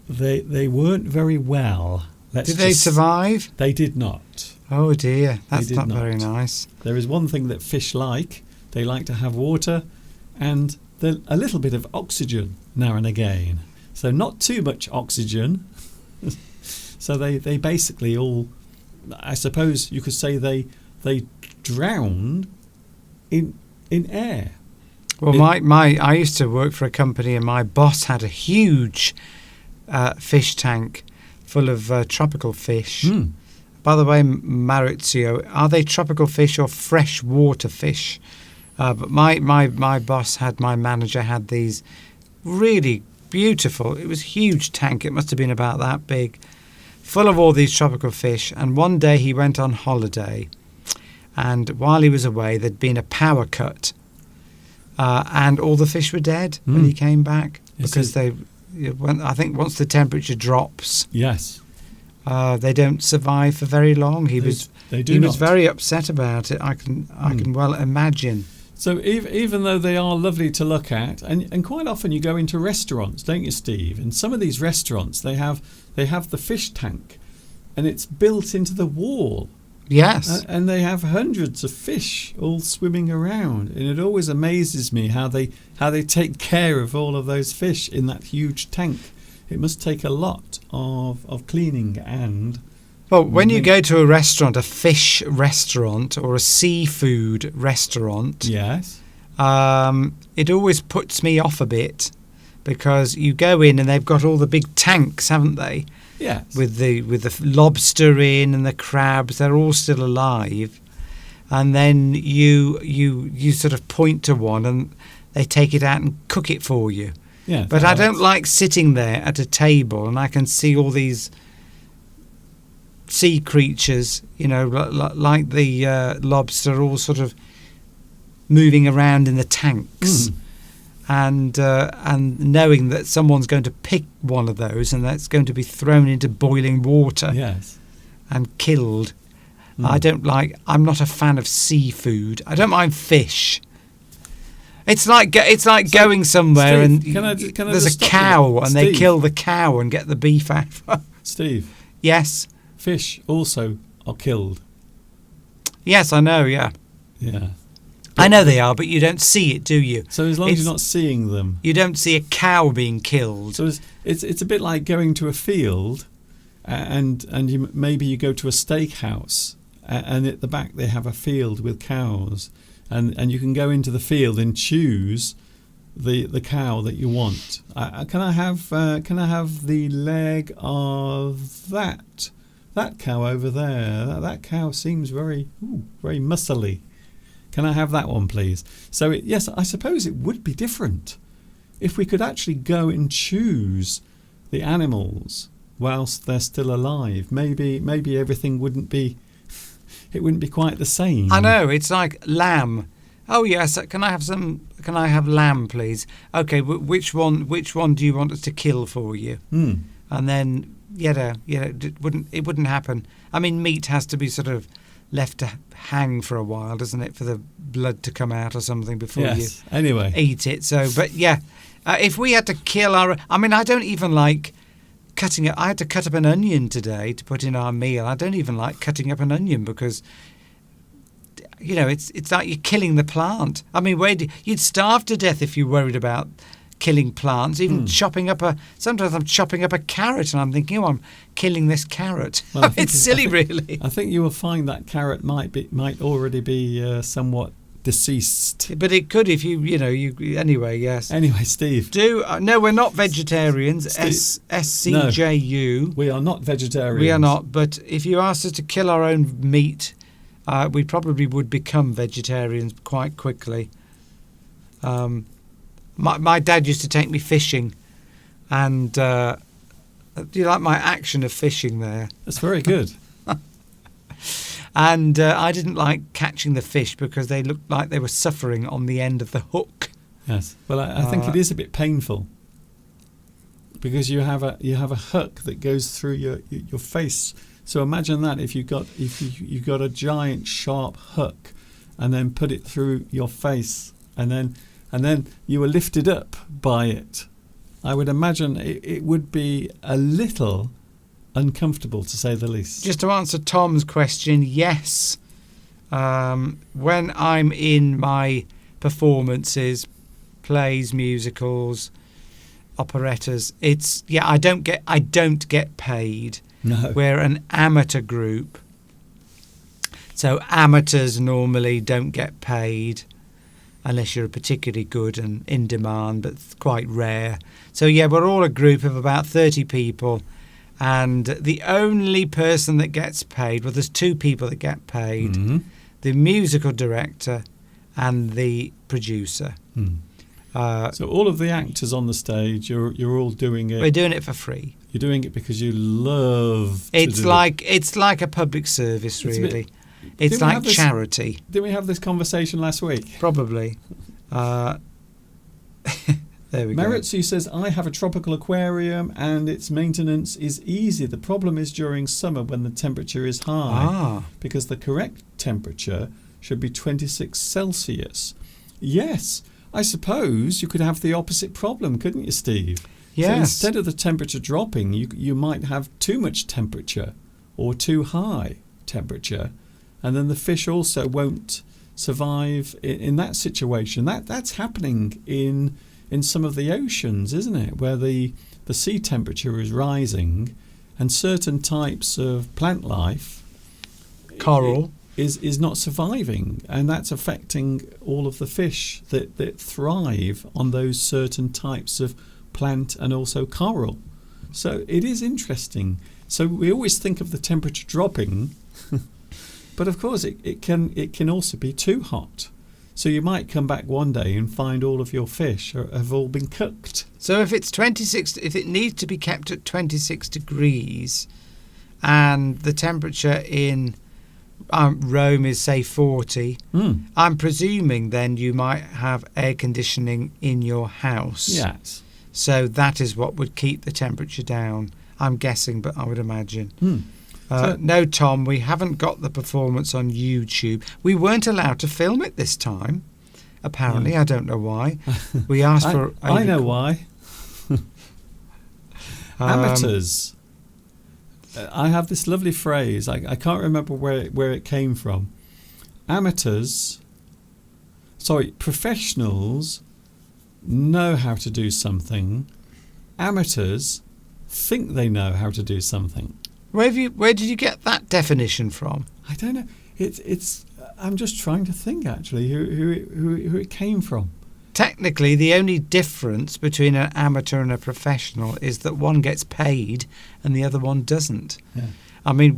they weren't very well. Did they survive? They did not. Oh dear, that's not very nice. There is one thing that fish like. They like to have water and a little bit of oxygen now and again. So not too much oxygen. So they basically all, I suppose you could say they drowned in air. Well, I used to work for a company, and my boss had a huge fish tank full of tropical fish. By the way, Maurizio, are they tropical fish or freshwater fish? But my manager had these really beautiful, it was a huge tank, it must have been about that big, full of all these tropical fish. And one day he went on holiday, and while he was away there'd been a power cut, and all the fish were dead when he came back, because I think once the temperature drops, they don't survive for very long. He was very upset about it. I can well imagine. So even though they are lovely to look at, and quite often you go into restaurants, don't you, Steve? And some of these restaurants, they have the fish tank, and it's built into the wall. Yes. And they have hundreds of fish all swimming around, and it always amazes me how they take care of all of those fish in that huge tank. It must take a lot of cleaning and. Well, when you go to a restaurant, a fish restaurant or a seafood restaurant, Yes. It always puts me off a bit because you go in and they've got all the big tanks, haven't they? Yes. With the lobster in and the crabs, they're all still alive, and then you sort of point to one and they take it out and cook it for you. Yeah. But I don't like sitting there at a table and I can see all these sea creatures, like the lobster, all sort of moving around in the tanks. And knowing that someone's going to pick one of those and that's going to be thrown into boiling water Yes. and killed. I'm not a fan of seafood. I don't mind fish. It's like going somewhere Steve, and can I there's just a stop you cow there? and they Steve. kill the cow and get the beef out. Steve, Yes. fish also are killed. Yes, I know, yeah. Yeah. I know they are, but you don't see it, do you? So as long as It's- you're not seeing them. You don't see a cow being killed. So it's a bit like going to a field, and maybe you go to a steakhouse, and at the back they have a field with cows, and you can go into the field and choose the cow that you want. Can I have the leg of that cow over there? That cow seems very muscly. Can I have that one, please? So yes, I suppose it would be different if we could actually go and choose the animals whilst they're still alive. Maybe everything wouldn't be quite the same. I know, it's like lamb. Oh yes, can I have lamb, please? Okay, which one do you want us to kill for you? And then it wouldn't happen. I mean, meat has to be sort of left to hang for a while, doesn't it, for the blood to come out or something before Yes. you Anyway. eat it. So, but yeah, if we had to kill I don't even like cutting it. I had to cut up an onion today to put in our meal. I don't even like cutting up an onion because, it's like you're killing the plant. I mean, you'd starve to death if you worried about killing plants. Even sometimes I'm chopping up a carrot and I'm thinking, I'm killing this carrot. Well, It's silly, really. I think you will find that carrot might already be somewhat deceased. But it could if you anyway. Yes. Anyway, Steve, No, we're not vegetarians. Steve, SCJU. we are not vegetarians. We are not. But if you asked us to kill our own meat, we probably would become vegetarians quite quickly. My dad used to take me fishing, and do you like my action of fishing there? That's very good. And I didn't like catching the fish because they looked like they were suffering on the end of the hook. Yes. Well, I think it is a bit painful because you have a hook that goes through your face. So imagine that if you got a giant sharp hook, and then put it through your face, and then you were lifted up by it. I would imagine it would be a little uncomfortable, to say the least. Just to answer Tom's question, yes. When I'm in my performances, plays, musicals, operettas, I don't get paid. No. We're an amateur group, so amateurs normally don't get paid unless you're particularly good and in demand, but it's quite rare. So yeah, we're all a group of about 30 people, and the only person that gets paid, well, there's two people that get paid, Mm-hmm. the musical director and the producer. So all of the actors on the stage, you're all doing it. We're doing it for free. You're doing it because you love. It's like a public service, It's a really. bit- It's Didn't we like have this- charity. Didn't we have this conversation last week? Probably. There we go. Meritsu says, I have a tropical aquarium and its maintenance is easy. The problem is during summer when the temperature is high, because the correct temperature should be 26 Celsius. Yes. I suppose you could have the opposite problem, couldn't you, Steve? Yes. So instead of the temperature dropping, you might have too much temperature or too high temperature, and then the fish also won't survive in that situation. That's happening in some of the oceans, isn't it? Where the sea temperature is rising, and certain types of plant life, Coral, is not surviving, and that's affecting all of the fish that thrive on those certain types of plant and also coral. So it is interesting. So we always think of the temperature dropping, but of course it can also be too hot. So you might come back one day and find all of your fish have all been cooked. So if it needs to be kept at 26 degrees, and the temperature in Rome is say 40, I'm presuming then you might have air conditioning in your house. Yes. So that is what would keep the temperature down. I'm guessing, but I would imagine. No, Tom, we haven't got the performance on YouTube. We weren't allowed to film it this time, apparently. I don't know why. We asked for... I know why. Amateurs. I have this lovely phrase. I can't remember where it came from. Professionals know how to do something. Amateurs think they know how to do something. Where did you get that definition from? I don't know. It's. I'm just trying to think actually who it came from. Technically, the only difference between an amateur and a professional is that one gets paid and the other one doesn't. Yeah. I mean,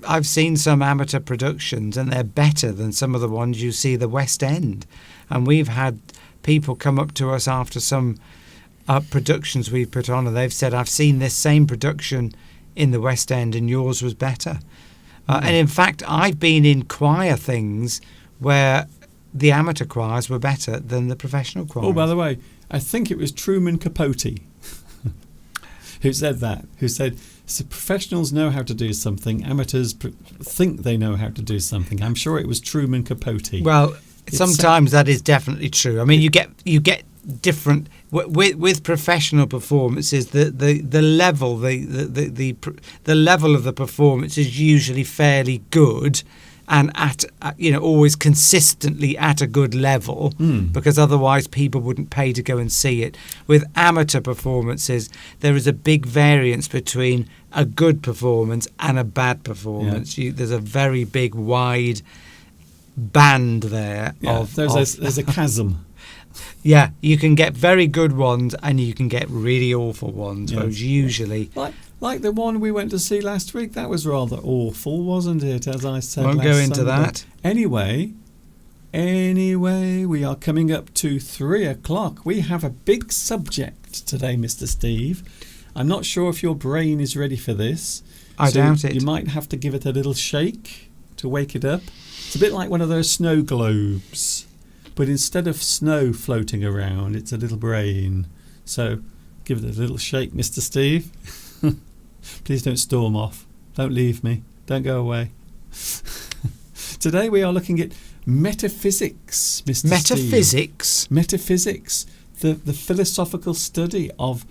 I've seen some amateur productions and they're better than some of the ones you see the West End. And we've had people come up to us after some productions we put on, and they've said, I've seen this same production in the West End and yours was better. And in fact, I've been in choir things where the amateur choirs were better than the professional choirs. Oh, by the way, I think it was Truman Capote who said that, who said, so professionals know how to do something, amateurs think they know how to do something. I'm sure it was Truman Capote. Well, sometimes that is definitely true. I mean, you get different with professional performances. The level the level of the performance is usually fairly good, and always consistently at a good level, because otherwise people wouldn't pay to go and see it. With amateur performances, there is a big variance between a good performance and a bad performance. Yeah. There's a very big wide band there. Yeah, there's a chasm. Yeah, you can get very good ones and you can get really awful ones. Yes. Those usually like the one we went to see last week. That was rather awful, wasn't it? As I said, won't go into that. Anyway, we are coming up to 3:00. We have a big subject today, Mr. Steve. I'm not sure if your brain is ready for this. I doubt it. You might have to give it a little shake to wake it up. It's a bit like one of those snow globes, but instead of snow floating around, it's a little brain. So give it a little shake, Mr. Steve. Please don't storm off. Don't leave me. Don't go away. Today we are looking at metaphysics, Mr. Metaphysics? Steve. Metaphysics. The philosophical study of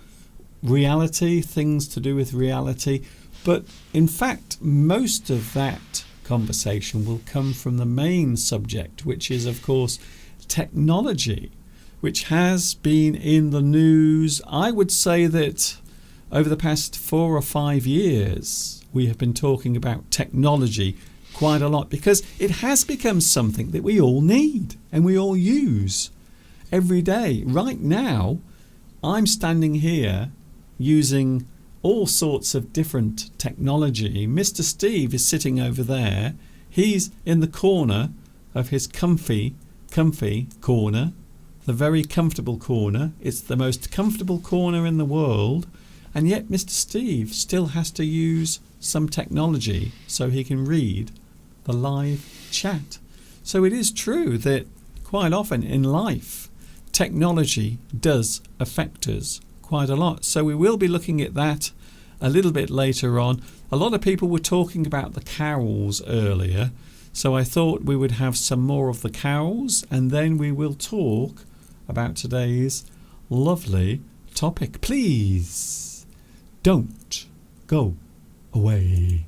reality, things to do with reality. But in fact, most of that conversation will come from the main subject, which is, of course, technology, which has been in the news. I would say that over the past 4 or 5 years, we have been talking about technology quite a lot, because it has become something that we all need and we all use every day. Right now, I'm standing here using all sorts of different technology. Mr. Steve is sitting over there. He's in the corner of his comfy corner, the very comfortable corner. It's the most comfortable corner in the world. And yet Mr. Steve still has to use some technology so he can read the live chat. So it is true that quite often in life, technology does affect us quite a lot. So we will be looking at that a little bit later on. A lot of people were talking about the cows earlier. So I thought we would have some more of the cows, and then we will talk about today's lovely topic. Please don't go away.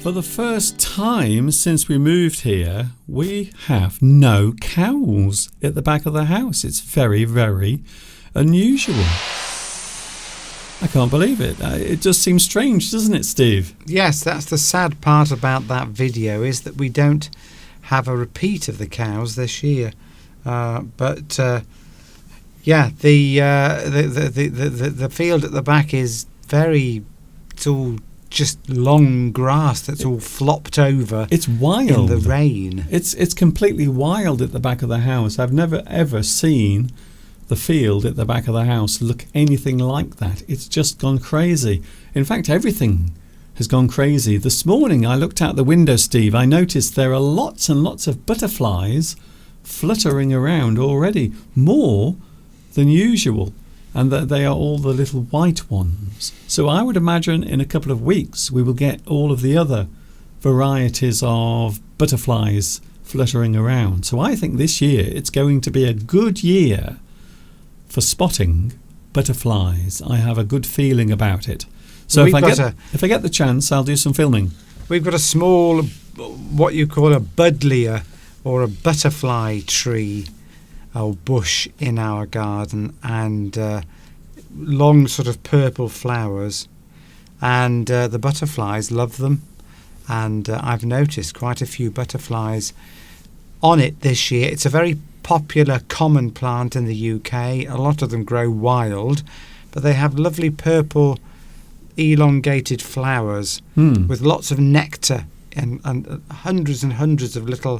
For the first time since we moved here, we have no cows at the back of the house. It's very, very unusual. I can't believe it. It just seems strange, doesn't it, Steve? Yes, that's the sad part about that video, is that we don't have a repeat of the cows this year. Yeah, the field at the back is very, it's all just long grass that's all flopped over. It's wild in the rain. It's completely wild at the back of the house. I've never ever seen the field at the back of the house look anything like that. It's just gone crazy. In fact, everything has gone crazy. This morning I looked out the window, Steve. I noticed there are lots and lots of butterflies fluttering around already, more than usual. And that they are all the little white ones. So I would imagine in a couple of weeks we will get all of the other varieties of butterflies fluttering around. So I think this year it's going to be a good year for spotting butterflies. I have a good feeling about it. So if I get the chance, I'll do some filming. We've got a small, what you call a buddleia, or a butterfly tree or bush in our garden, and long sort of purple flowers, and the butterflies love them, and I've noticed quite a few butterflies on it this year. It's a very popular common plant in the UK. A lot of them grow wild, but they have lovely purple elongated flowers with lots of nectar and hundreds of little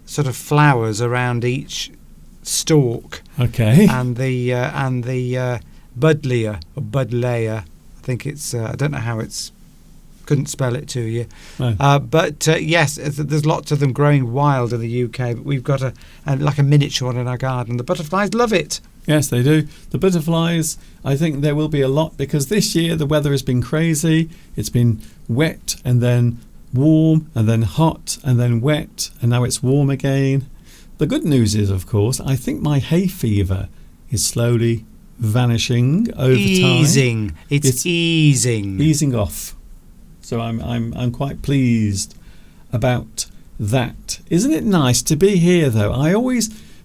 sort of flowers around each stalk. Okay. And the buddleia or buddleia, I think it's I don't know how it's, couldn't spell it to you. No. Yes, there's lots of them growing wild in the UK, but we've got like a miniature one in our garden. The butterflies love it. Yes, they do. The butterflies, I think there will be a lot, because this year the weather has been crazy. It's been wet and then warm and then hot and then wet, and now it's warm again. The good news is, of course, I think my hay fever is slowly vanishing over time. It's easing off. So I'm quite pleased about that. Isn't it nice to be here, though?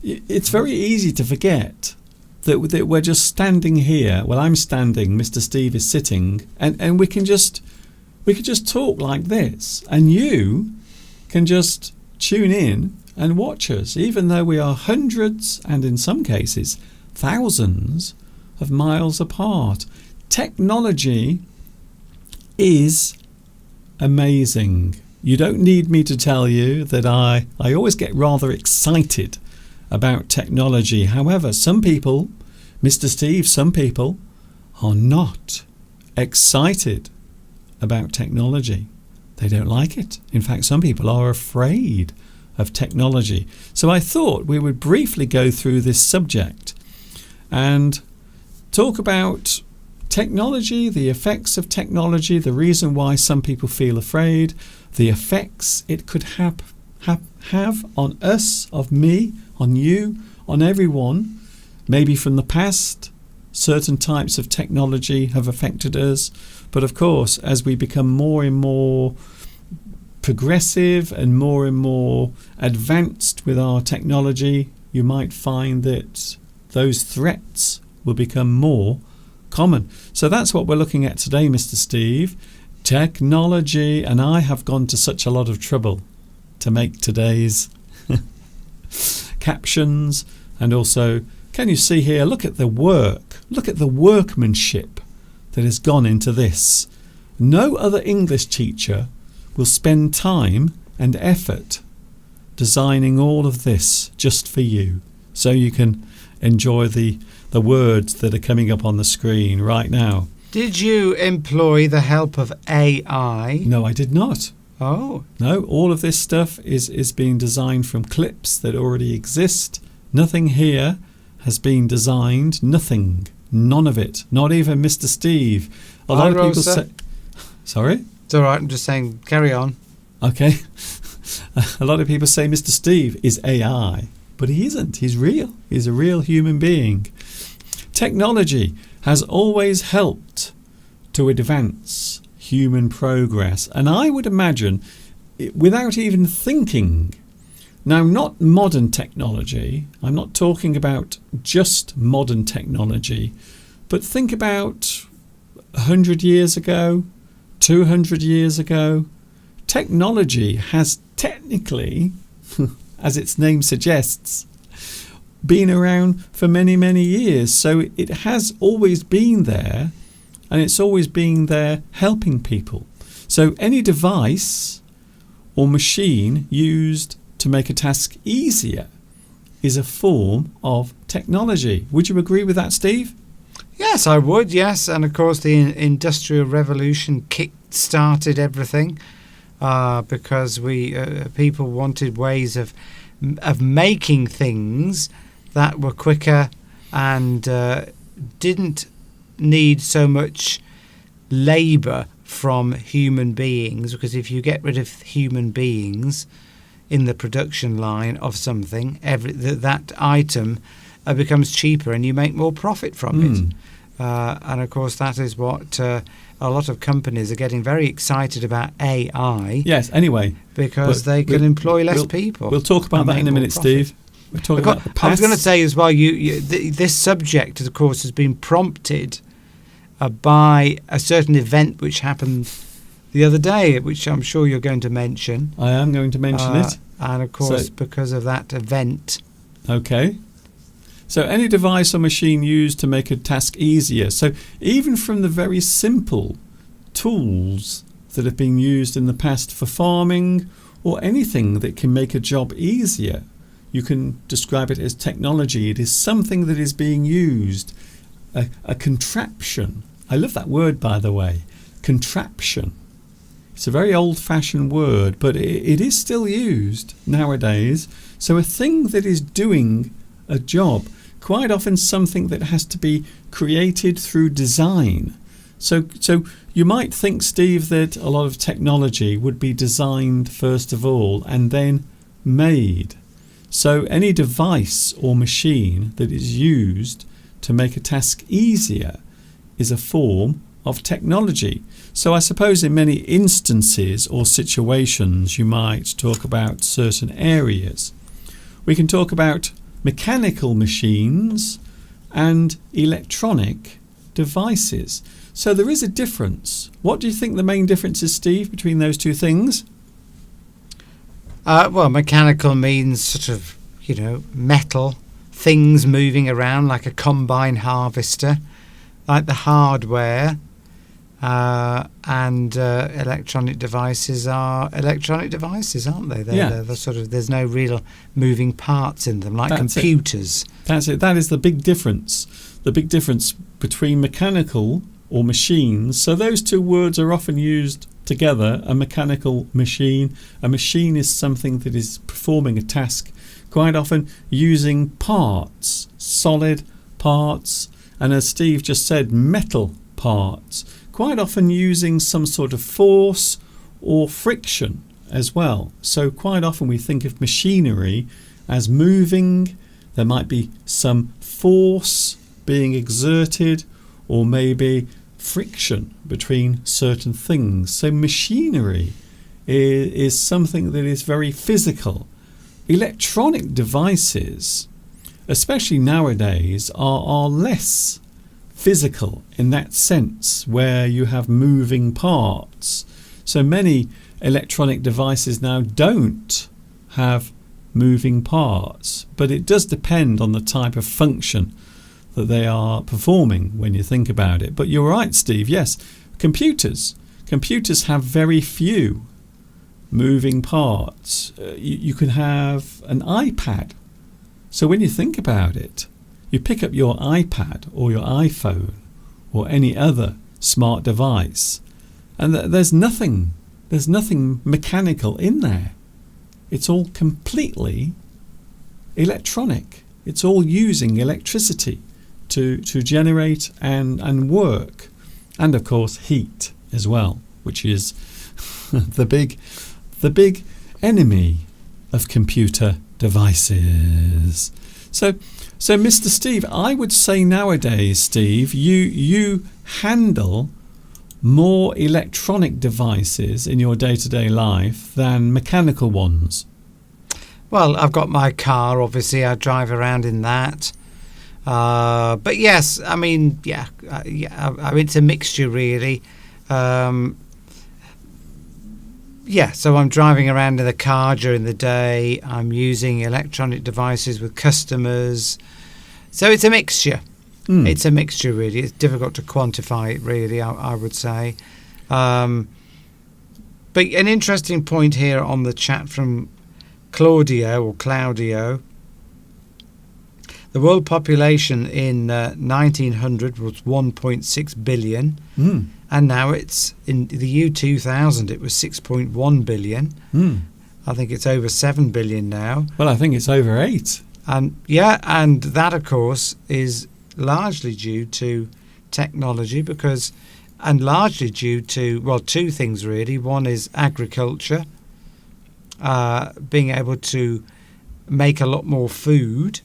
It's very easy to forget that we're just standing here. Well, I'm standing, Mr. Steve is sitting, and we could just talk like this, and you can just tune in and watch us, even though we are hundreds and in some cases thousands of miles apart. Technology is amazing. You don't need me to tell you that I always get rather excited about technology. However, some people, Mr. Steve, some people are not excited about technology. They don't like it. In fact, some people are afraid of technology. So I thought we would briefly go through this subject and talk about technology, the effects of technology, the reason why some people feel afraid, the effects it could have on us, of me, on you, on everyone. Maybe from the past, certain types of technology have affected us. But of course, as we become more and more progressive and more advanced with our technology, you might find that those threats will become more common. So that's what we're looking at today, Mr. Steve. Technology. And I have gone to such a lot of trouble to make today's captions. And also, can you see here, look at the workmanship that has gone into this. No other English teacher will spend time and effort designing all of this just for you, so you can enjoy the words that are coming up on the screen right now. Did you employ the help of AI? No, I did not. Oh. No, all of this stuff is being designed from clips that already exist. Nothing here has been designed. Nothing. None of it. Not even Mr. Steve. A lot of people say... Sorry? It's all right. I'm just saying, carry on. Okay. A lot of people say Mr. Steve is AI, but he isn't. He's real. He's a real human being. Technology has always helped to advance human progress. And I would imagine, without even thinking, now not modern technology, I'm not talking about just modern technology, but think about 100 years ago, 200 years ago. Technology has technically, as its name suggests, been around for many years. So it has always been there, and it's always been there helping people. So any device or machine used to make a task easier is a form of technology. Would you agree with that, Steve? Yes, I would, yes. And of course the Industrial Revolution kick-started everything because people wanted ways of making things that were quicker and didn't need so much labour from human beings, because if you get rid of human beings in the production line of something, that item becomes cheaper and you make more profit from it. And of course that is what a lot of companies are getting very excited about AI. Yes, anyway. Because they can employ less people. We'll talk about that in a minute, profit. Steve. We're talking about the past. I was going to say as well, this subject, of course, has been prompted by a certain event which happened the other day, which I'm sure you're going to mention. I am going to mention it. And of course, because of that event. Okay. So any device or machine used to make a task easier. So even from the very simple tools that have been used in the past for farming or anything that can make a job easier, you can describe it as technology. It is something that is being used, a contraption. I love that word, by the way, contraption. It's a very old-fashioned word, but it is still used nowadays. So a thing that is doing a job, quite often something that has to be created through design. So you might think, Steve, that a lot of technology would be designed first of all and then made. So any device or machine that is used to make a task easier is a form of technology. So I suppose in many instances or situations you might talk about certain areas. We can talk about mechanical machines and electronic devices. So there is a difference. What do you think the main difference is, Steve, between those two things? Well, mechanical means sort of, metal things moving around like a combine harvester, like the hardware, and electronic devices are electronic devices, aren't they? They're sort of, there's no real moving parts in them, like computers. That's it. That is the big difference. The big difference between mechanical or machines. So those two words are often used together. A mechanical machine. A machine is something that is performing a task, quite often using parts, solid parts, and as Steve just said, metal parts, quite often using some sort of force or friction as well. So quite often we think of machinery as moving. There might be some force being exerted, or maybe friction between certain things. So machinery is something that is very physical. Electronic devices, especially nowadays, are less physical in that sense, where you have moving parts. So many electronic devices now don't have moving parts, but it does depend on the type of function that they are performing when you think about it. But you're right, Steve. Yes, computers have very few moving parts. You can have an iPad. So when you think about it, you pick up your iPad or your iPhone or any other smart device, and there's nothing mechanical in there. It's all completely electronic. It's all using electricity to generate and work, and of course heat as well, which is the big enemy of computer devices. So Mr. Steve, I would say nowadays, Steve, you handle more electronic devices in your day-to-day life than mechanical ones. Well, I've got my car, obviously. I drive around in that. But yes, I mean, it's a mixture, really. So I'm driving around in the car during the day. I'm using electronic devices with customers. So it's a mixture. It's a mixture, really. It's difficult to quantify it, really, I would say. But an interesting point here on the chat from Claudio. The world population in 1900 was 1.6 billion. And now it's in the year 2000, it was 6.1 billion. I think it's over 7 billion now. Well, I think it's over 8. And that, of course, is largely due to technology, and largely due to, well, two things really. One is agriculture, being able to make a lot more food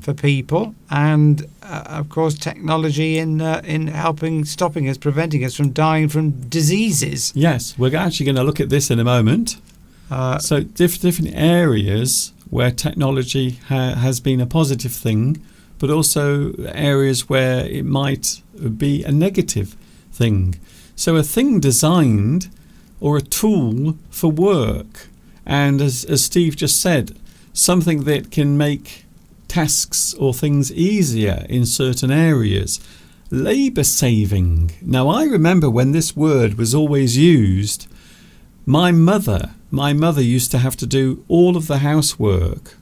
for people, and of course technology in preventing us from dying from diseases. Yes, we're actually going to look at this in a moment. So different areas where technology has been a positive thing, but also areas where it might be a negative thing. So a thing designed, or a tool for work, and as Steve just said, something that can make tasks or things easier in certain areas. Labour saving. Now I remember when this word was always used, my mother used to have to do all of the housework,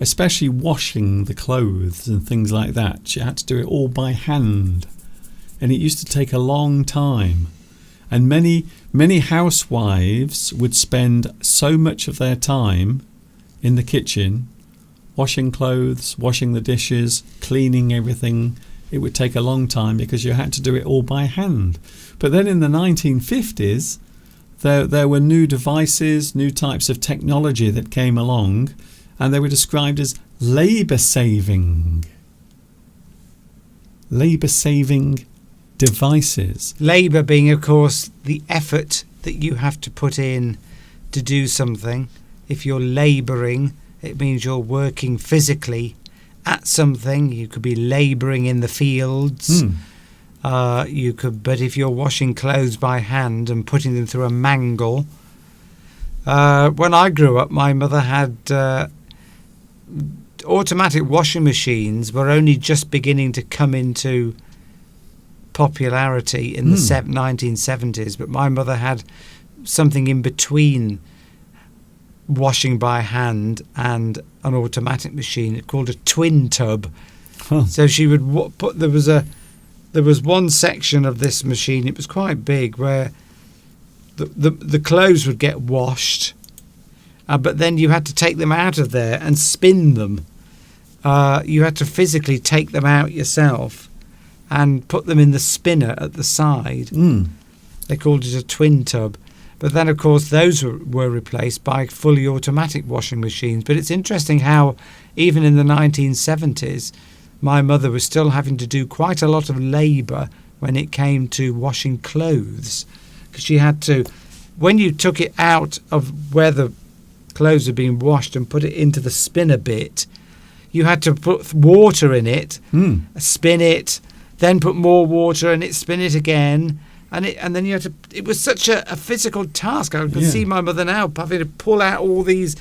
especially washing the clothes and things like that. She had to do it all by hand, and it used to take a long time. And many housewives would spend so much of their time in the kitchen, washing clothes, washing the dishes, cleaning everything. It would take a long time because you had to do it all by hand. But then in the 1950s, there were new devices, new types of technology that came along, and they were described as labour saving devices. Labour being, of course, the effort that you have to put in to do something. If you're labouring, it means you're working physically at something. You could be labouring in the fields. But if you're washing clothes by hand and putting them through a mangle. When I grew up, my mother had automatic washing machines were only just beginning to come into popularity in the 1970s, but my mother had something in between washing by hand and an automatic machine called a twin tub. So she would put there was one section of this machine, it was quite big, where the clothes would get washed, but then you had to take them out of there and spin them. You had to physically take them out yourself and put them in the spinner at the side. They called it a twin tub. But then, of course, those were replaced by fully automatic washing machines. But it's interesting how, even in the 1970s, my mother was still having to do quite a lot of labour when it came to washing clothes. Because she had to, when you took it out of where the clothes had been washed and put it into the spinner bit, you had to put water in it, spin it, then put more water in it, spin it again. And then you had to. It was such a physical task. I can see my mother now having to pull out all these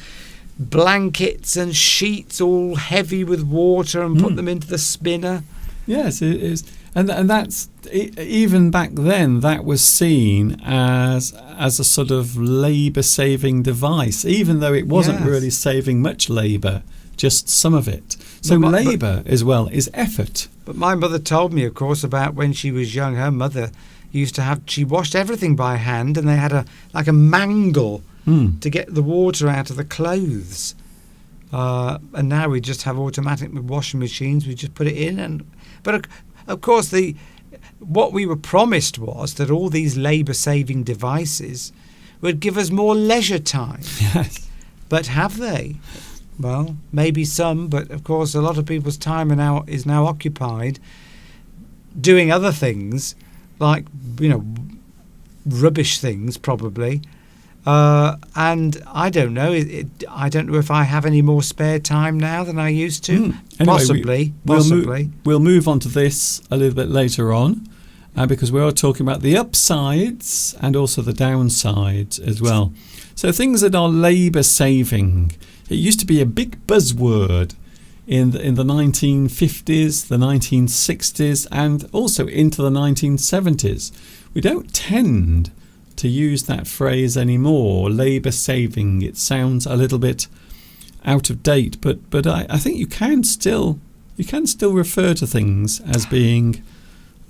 blankets and sheets, all heavy with water, and put them into the spinner. Yes, it is, and that's even back then. That was seen as a sort of labour-saving device, even though it wasn't really saving much labour, just some of it. So labour as well is effort. But my mother told me, of course, about when she was young. Her mother she washed everything by hand, and they had a mangle to get the water out of the clothes. And now we just have automatic washing machines. We just put it in, but of course what we were promised was that all these labour-saving devices would give us more leisure time. Yes. But have they? Well, maybe some, but of course a lot of people's time is now occupied doing other things, like, rubbish things probably. And I don't know. I don't know if I have any more spare time now than I used to. Anyway, Possibly. We'll move on to this a little bit later on, because we are talking about the upsides and also the downsides as well. So things that are labour saving. It used to be a big buzzword in the 1950s, the 1960s, and also into the 1970s. We don't tend to use that phrase anymore, labour saving. It sounds a little bit out of date, but I think you can still refer to things as being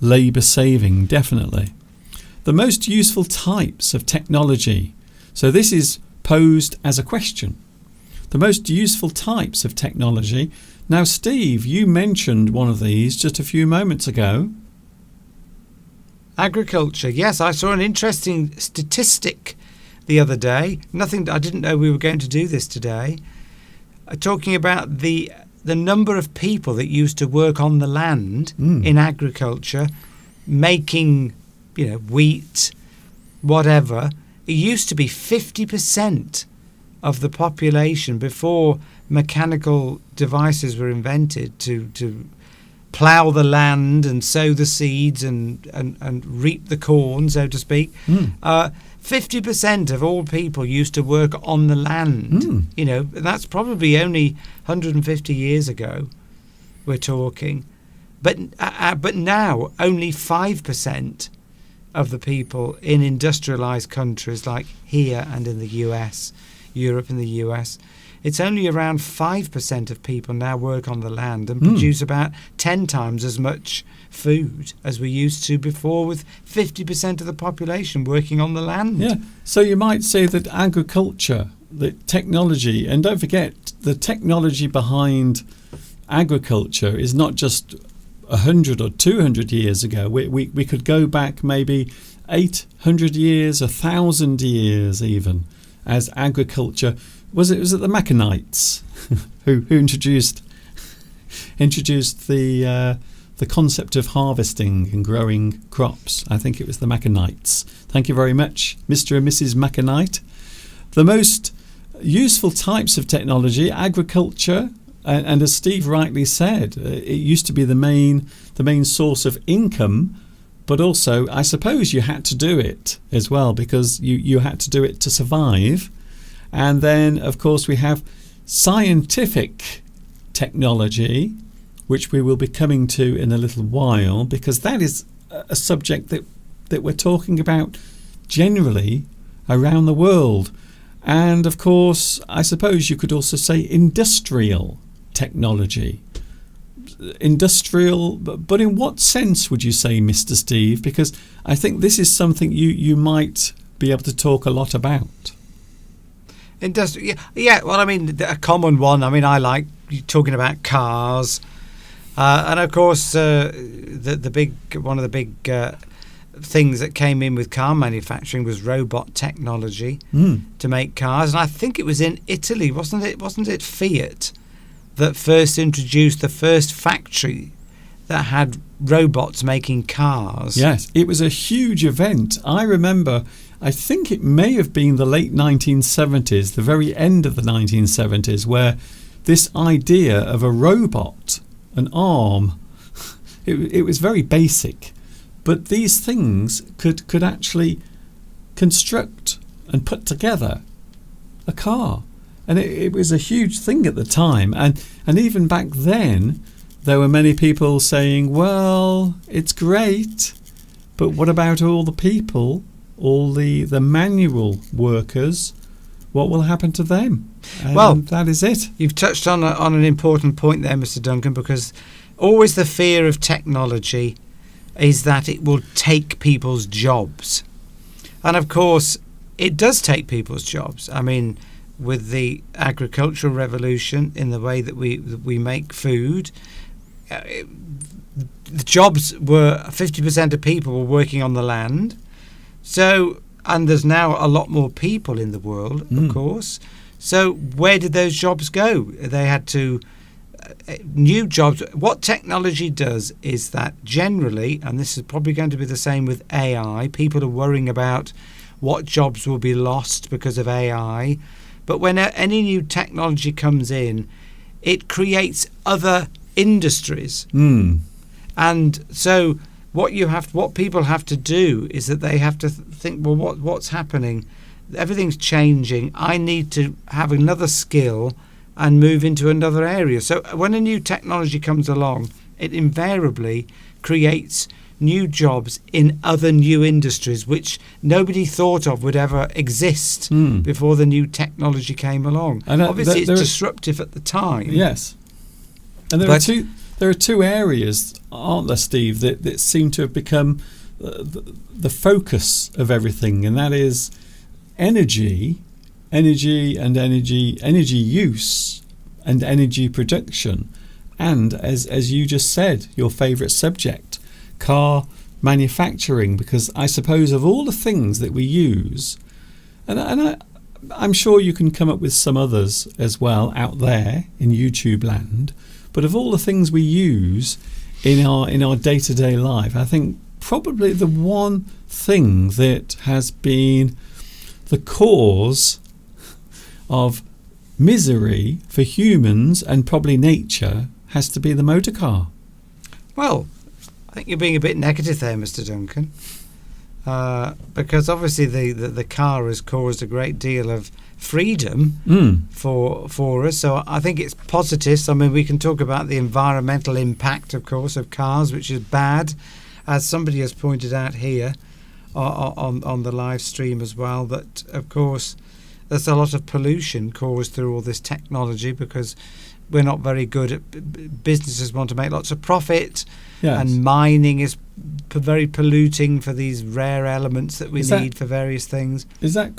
labour saving, definitely. The most useful types of technology. So this is posed as a question. The most useful types of technology. Now, Steve, you mentioned one of these just a few moments ago. Agriculture. Yes, I saw an interesting statistic the other day. I didn't know we were going to do this today. Talking about the number of people that used to work on the land in agriculture, making, wheat, whatever. It used to be 50% of the population before mechanical devices were invented to plough the land and sow the seeds and reap the corn, so to speak. 50% of all people used to work on the land. That's probably only 150 years ago we're talking. But now only 5% of the people in industrialized countries like here and in the US, Europe and the US, it's only around 5% of people now work on the land and produce about 10 times as much food as we used to before, with 50% of the population working on the land. Yeah, so you might say that agriculture, the technology, and don't forget the technology behind agriculture is not just 100 or 200 years ago. We could go back maybe 800 years, 1,000 years even, as agriculture. Was it the Mechanites who introduced the the concept of harvesting and growing crops. I think it was the Machanites. Thank you very much, Mr. and Mrs. Machanite. The most useful types of technology, agriculture, and as Steve rightly said, it used to be the main source of income, but also I suppose you had to do it as well, because you had to do it to survive. And then, of course, we have scientific technology, which we will be coming to in a little while, because that is a subject that we're talking about generally around the world. And of course, I suppose you could also say industrial technology. Industrial, but in what sense would you say, Mr. Steve? Because I think this is something you might be able to talk a lot about. Yeah. Well, I mean, a common one. I mean, I like talking about cars, and of course, one of the big things that came in with car manufacturing was robot technology to make cars. And I think it was in Italy, wasn't it? Wasn't it Fiat that first introduced the first factory that had robots making cars? Yes, it was a huge event. I remember, I think it may have been the late 1970s, the very end of the 1970s, where this idea of a robot, an arm, it was very basic, but these things could actually construct and put together a car. And it was a huge thing at the time. And even back then, there were many people saying, well, it's great, but what about all the people, all the manual workers? What will happen to them? And well, that is it. You've touched on an important point there, Mr. Duncan, because always the fear of technology is that it will take people's jobs. And of course, it does take people's jobs. I mean, with the agricultural revolution, in the way that we make food, the jobs were 50% of people were working on the land. So, and there's now a lot more people in the world, of course. So where did those jobs go? They had to new jobs. What technology does is that generally, and this is probably going to be the same with AI, people are worrying about what jobs will be lost because of AI. But when any new technology comes in, it creates other industries. And so what people have to do is that they have to think, well, what's happening? Everything's changing. I need to have another skill and move into another area. So when a new technology comes along, it invariably creates new jobs in other new industries which nobody thought of would ever exist before the new technology came along. And obviously it's disruptive at the time. Yes. And there are two areas, aren't there, Steve, that seem to have become the focus of everything, and that is energy use and energy production, and as you just said, your favourite subject, car manufacturing, because I suppose of all the things that we use, and I'm sure you can come up with some others as well out there in YouTube land, but of all the things we use in our day-to-day life, I think probably the one thing that has been the cause of misery for humans and probably nature has to be the motor car. Well, I think you're being a bit negative there, Mr. Duncan, because obviously the car has caused a great deal of freedom for us. So I think it's positive. So, I mean, we can talk about the environmental impact, of course, of cars, which is bad, as somebody has pointed out here on the live stream as well, that, of course, there's a lot of pollution caused through all this technology because we're not very good at businesses want to make lots of profit. Yes. And mining is very polluting for these rare elements that we need for various things. Is that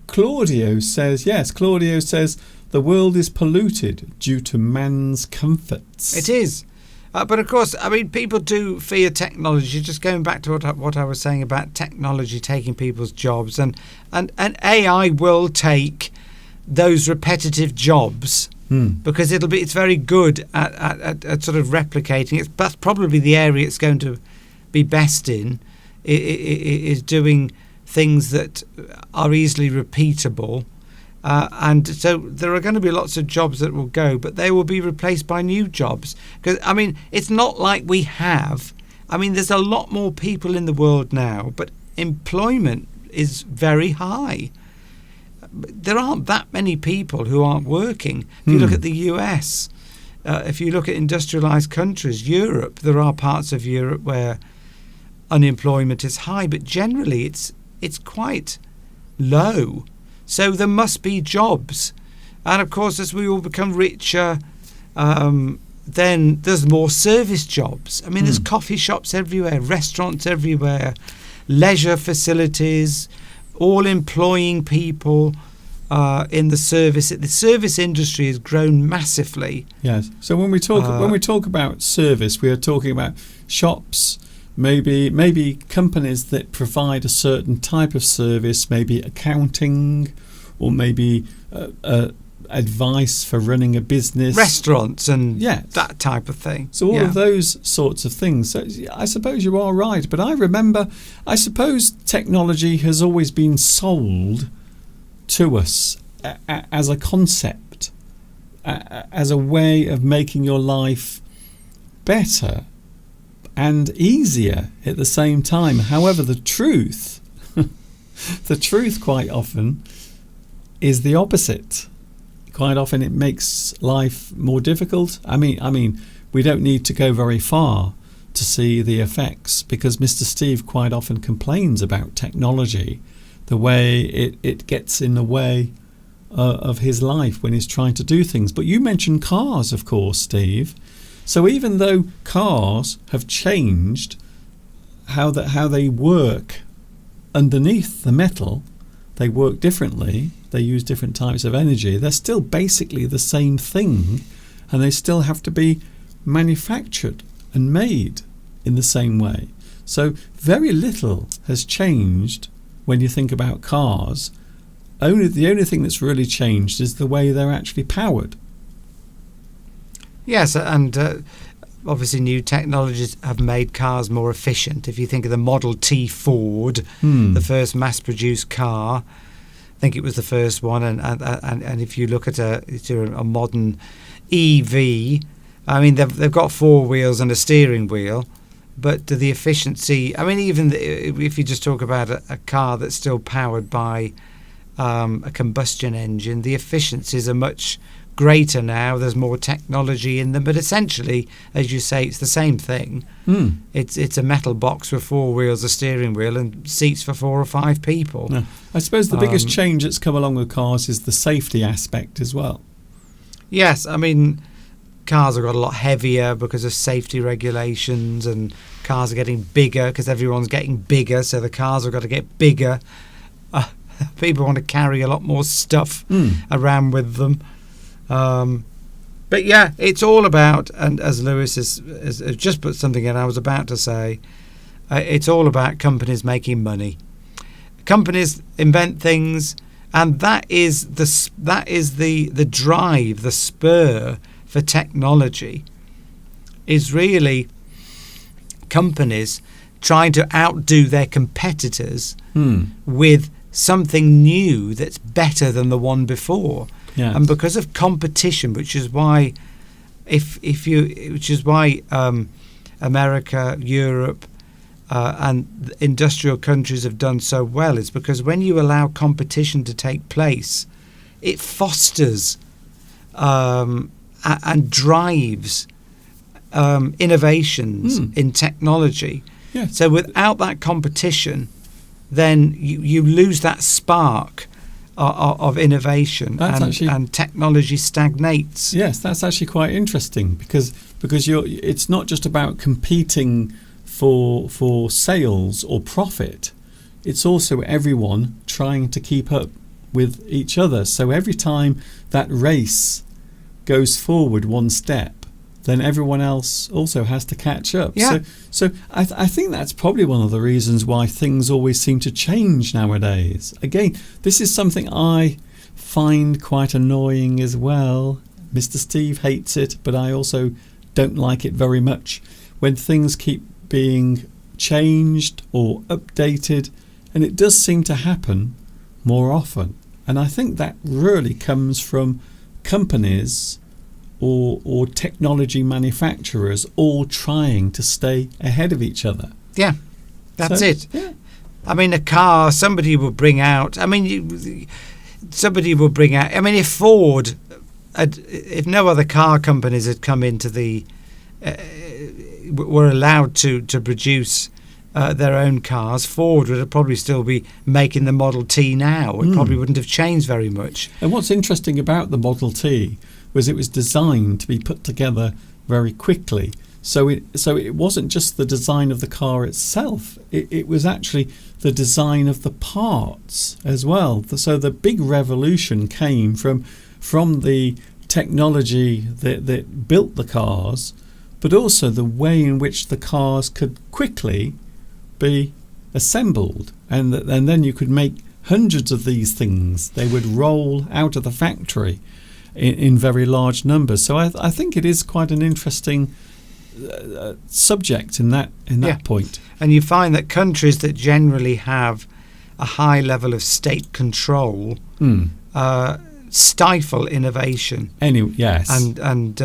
Claudio says? Yes, Claudio says the world is polluted due to man's comforts. It is. But of course, I mean, people do fear technology. Just going back to what I was saying about technology taking people's jobs, and AI will take those repetitive jobs because it's very good at sort of replicating it. That's probably the area it's going to be best in, is doing things that are easily repeatable. And so there are going to be lots of jobs that will go, but they will be replaced by new jobs. Because, I mean, it's not like we have... I mean, there's a lot more people in the world now, but employment is very high. There aren't that many people who aren't working. If you look at the US, if you look at industrialized countries, Europe, there are parts of Europe where unemployment is high, but generally it's quite low. So there must be jobs. And of course, as we all become richer, then there's more service jobs. I mean, there's coffee shops everywhere, restaurants everywhere, leisure facilities, all employing people in the service. The service industry has grown massively. Yes. So when we talk about service, we are talking about shops, maybe companies that provide a certain type of service, maybe accounting, or maybe advice for running a business, restaurants, and that type of thing. So all of those sorts of things. So I suppose you are right, but I suppose technology has always been sold to us as a concept, as a way of making your life better and easier at the same time. However, the truth quite often is the opposite. Quite often it makes life more difficult. I mean, we don't need to go very far to see the effects, because Mr. Steve quite often complains about technology, the way it gets in the way of his life when he's trying to do things. But you mentioned cars, of course, Steve. So even though cars have changed how they work underneath the metal, they work differently, they use different types of energy, they're still basically the same thing, and they still have to be manufactured and made in the same way. So very little has changed when you think about cars. The only thing that's really changed is the way they're actually powered. Yes, and obviously new technologies have made cars more efficient. If you think of the Model T Ford, the first mass-produced car, I think it was the first one, and if you look at a modern EV, I mean they've got four wheels and a steering wheel, but the efficiency, I mean, even if you just talk about a car that's still powered by a combustion engine, the efficiencies are much greater now. There's more technology in them, but essentially, as you say, it's the same thing. It's a metal box with four wheels, a steering wheel, and seats for 4 or 5 people. Yeah. I suppose the biggest change that's come along with cars is the safety aspect as well. Yes, I mean, cars have got a lot heavier because of safety regulations, and cars are getting bigger because everyone's getting bigger, so the cars have got to get bigger. People want to carry a lot more stuff around with them. But yeah, it's all about, and as Lewis has just put something in, I was about to say, it's all about companies making money. Companies invent things, and that is the drive, the spur for technology, is really companies trying to outdo their competitors with something new that's better than the one before. Yes. And because of competition, which is why America, Europe, and industrial countries have done so well, is because when you allow competition to take place, it fosters and drives innovations in technology. Yeah. So without that competition, then you lose that spark of innovation, and technology stagnates. Yes, that's actually quite interesting, because it's not just about competing for sales or profit. It's also everyone trying to keep up with each other. So every time that race goes forward one step, then everyone else also has to catch up. Yeah. So I think that's probably one of the reasons why things always seem to change nowadays. Again, this is something I find quite annoying as well. Mr. Steve hates it, but I also don't like it very much when things keep being changed or updated, and it does seem to happen more often. And I think that really comes from companies or technology manufacturers all trying to stay ahead of each other. Yeah, that's it. Yeah. I mean, a car, somebody will bring out... I mean, if Ford... if no other car companies had come into the... were allowed to produce their own cars, Ford would probably still be making the Model T now. It probably wouldn't have changed very much. And what's interesting about the Model T was it was designed to be put together very quickly. So it wasn't just the design of the car itself. It was actually the design of the parts as well. So the big revolution came from the technology that built the cars, but also the way in which the cars could quickly be assembled, and then you could make hundreds of these things. They would roll out of the factory in very large numbers. So I think it is quite an interesting subject in that point. And you find that countries that generally have a high level of state control stifle innovation. Yes. And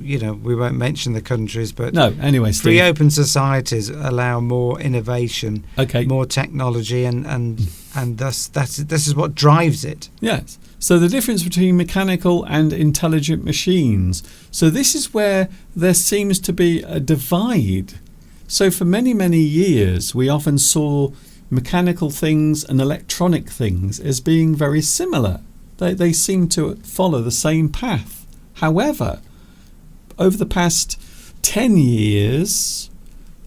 you know, we won't mention the countries, but no. Anyway, Steve. Free open societies allow more innovation, more technology, and thus this is what drives it. Yes. So the difference between mechanical and intelligent machines. So this is where there seems to be a divide. So for many, many years, we often saw mechanical things and electronic things as being very similar. They seem to follow the same path. However, over the past 10 years,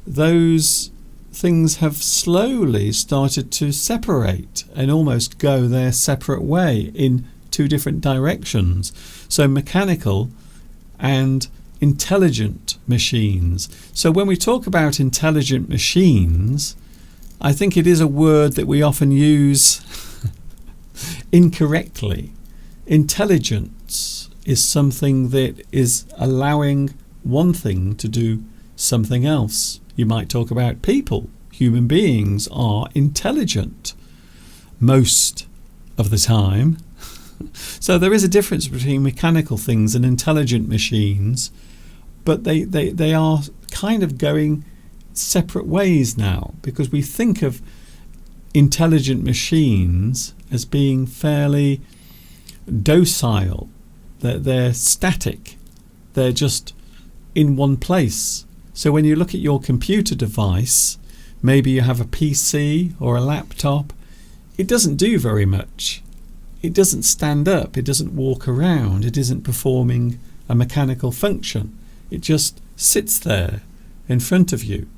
those things have slowly started to separate and almost go their separate way in two different directions. So mechanical and intelligent machines. So when we talk about intelligent machines, I think it is a word that we often use incorrectly. Intelligence is something that is allowing one thing to do something else. You might talk about people. Human beings are intelligent most of the time. So there is a difference between mechanical things and intelligent machines, but they are kind of going separate ways now, because we think of intelligent machines as being fairly docile. They're static. They're just in one place. So when you look at your computer device, maybe you have a PC or a laptop, it doesn't do very much. It doesn't stand up. It doesn't walk around. It isn't performing a mechanical function. It just sits there in front of you.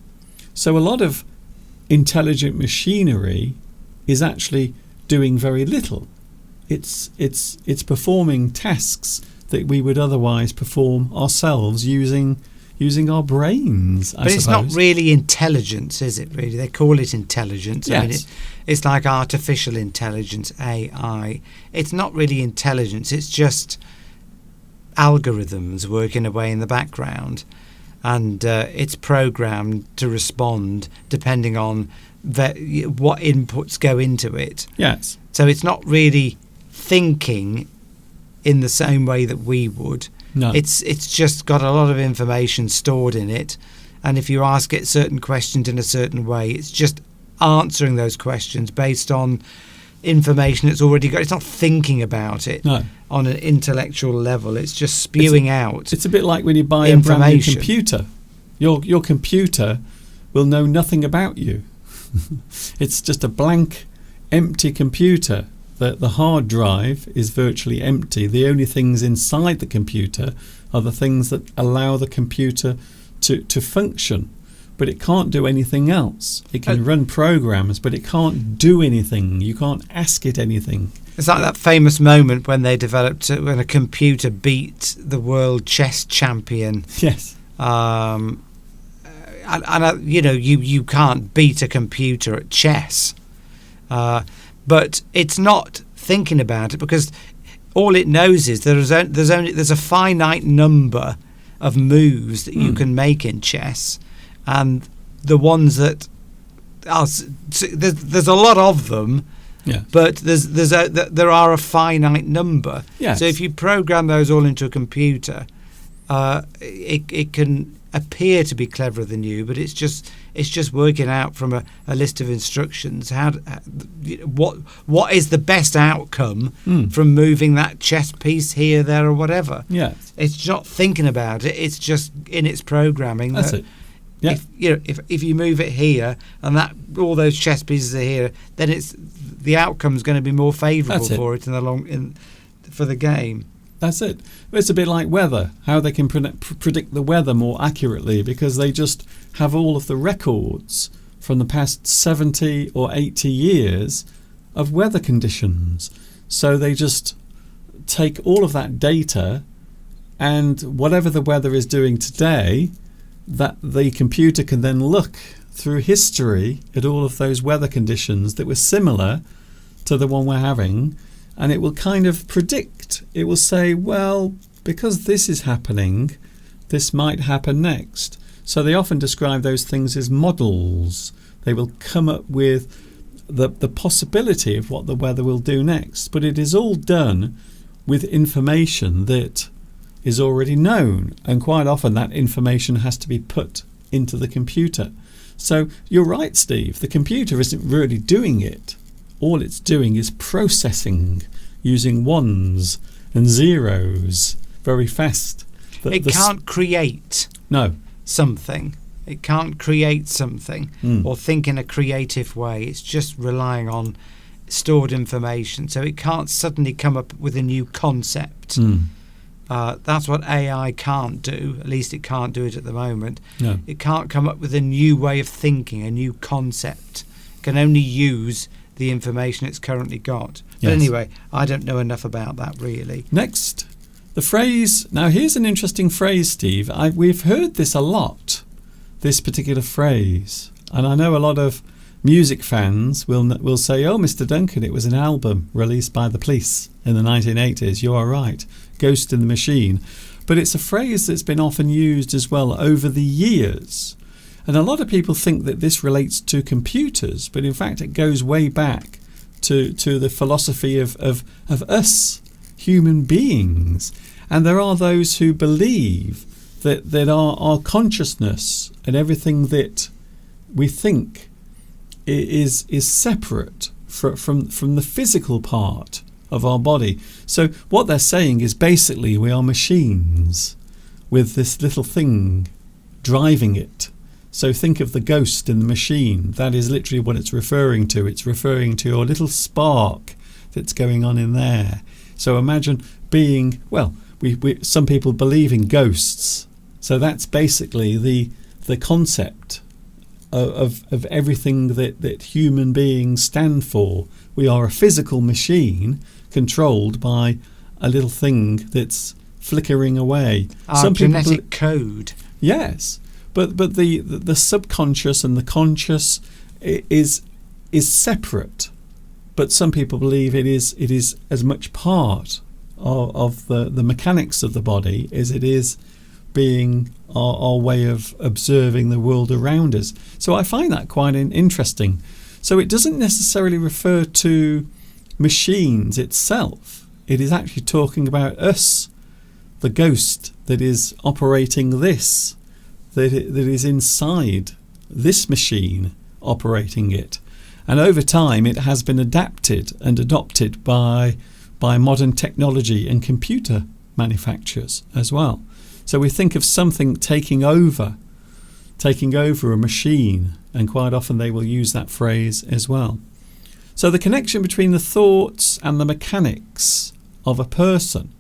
So a lot of intelligent machinery is actually doing very little. It's performing tasks that we would otherwise perform ourselves using our brains, I suppose. But it's not really intelligence, is it, really? They call it intelligence. Yes. I mean, it's like artificial intelligence, AI. It's not really intelligence. It's just algorithms working away in the background. And it's programmed to respond depending on what inputs go into it. Yes. So it's not really thinking in the same way that we would. No. It's just got a lot of information stored in it, and if you ask it certain questions in a certain way, it's just answering those questions based on information it's already got. It's not thinking about it on an intellectual level. It's just spewing out. It's a bit like when you buy a brand new computer. Your computer will know nothing about you. It's just a blank, empty computer. The hard drive is virtually empty. The only things inside the computer are the things that allow the computer to function. But it can't do anything else. It can run programs, but it can't do anything. You can't ask it anything. It's like that famous moment when they developed when a computer beat the world chess champion. Yes. You can't beat a computer at chess. But it's not thinking about it, because all it knows is there's a finite number of moves that you can make in chess, and the ones that there's a lot of them. Yeah. But there are a finite number. Yes. So if you program those all into a computer, it can appear to be cleverer than you, but it's just working out from a list of instructions what is the best outcome from moving that chess piece here, there, or whatever. Yeah. It's not thinking about it. It's just in its programming. That's it. Yeah. If you move it here and that all those chess pieces are here, then the outcome's going to be more favourable for it for the game. That's it. It's a bit like weather, how they can predict the weather more accurately because they just have all of the records from the past 70 or 80 years of weather conditions. So they just take all of that data, and whatever the weather is doing today, that the computer can then look through history at all of those weather conditions that were similar to the one we're having, and it will kind of predict. It will say, well, because this is happening, this might happen next. So they often describe those things as models. They will come up with the possibility of what the weather will do next, but it is all done with information that is already known, and quite often that information has to be put into the computer. So you're right, Steve, the computer isn't really doing it. All it's doing is processing using ones and zeros very fast. It can't create something. It can't create something or think in a creative way. It's just relying on stored information. So it can't suddenly come up with a new concept. That's what AI can't do. At least it can't do it at the moment. No. It can't come up with a new way of thinking, a new concept. It can only use the information it's currently got. But anyway, I don't know enough about that really. Next, the phrase. Now here's an interesting phrase, Steve. We've heard this a lot, this particular phrase. And I know a lot of music fans will say, oh, Mr. Duncan, it was an album released by the Police in the 1980s. You are right. Ghost in the Machine. But it's a phrase that's been often used as well over the years. And a lot of people think that this relates to computers, but in fact it goes way back to the philosophy of us, human beings. And there are those who believe that our consciousness and everything that we think is separate from the physical part of our body. So what they're saying is basically we are machines with this little thing driving it. So think of the ghost in the machine. That is literally what it's referring to. It's referring to your little spark that's going on in there. So imagine being, well, some people believe in ghosts. So that's basically the concept of everything that human beings stand for. We are a physical machine controlled by a little thing that's flickering away. Our genetic code. Yes. But the subconscious and the conscious is separate. But some people believe it is as much part of the mechanics of the body as it is being our way of observing the world around us. So I find that quite interesting. So it doesn't necessarily refer to machines itself. It is actually talking about us, the ghost that is operating this. That is inside this machine operating it. And over time it has been adapted and adopted by modern technology and computer manufacturers as well. So we think of something taking over a machine, and quite often they will use that phrase as well. So the connection between the thoughts and the mechanics of a person,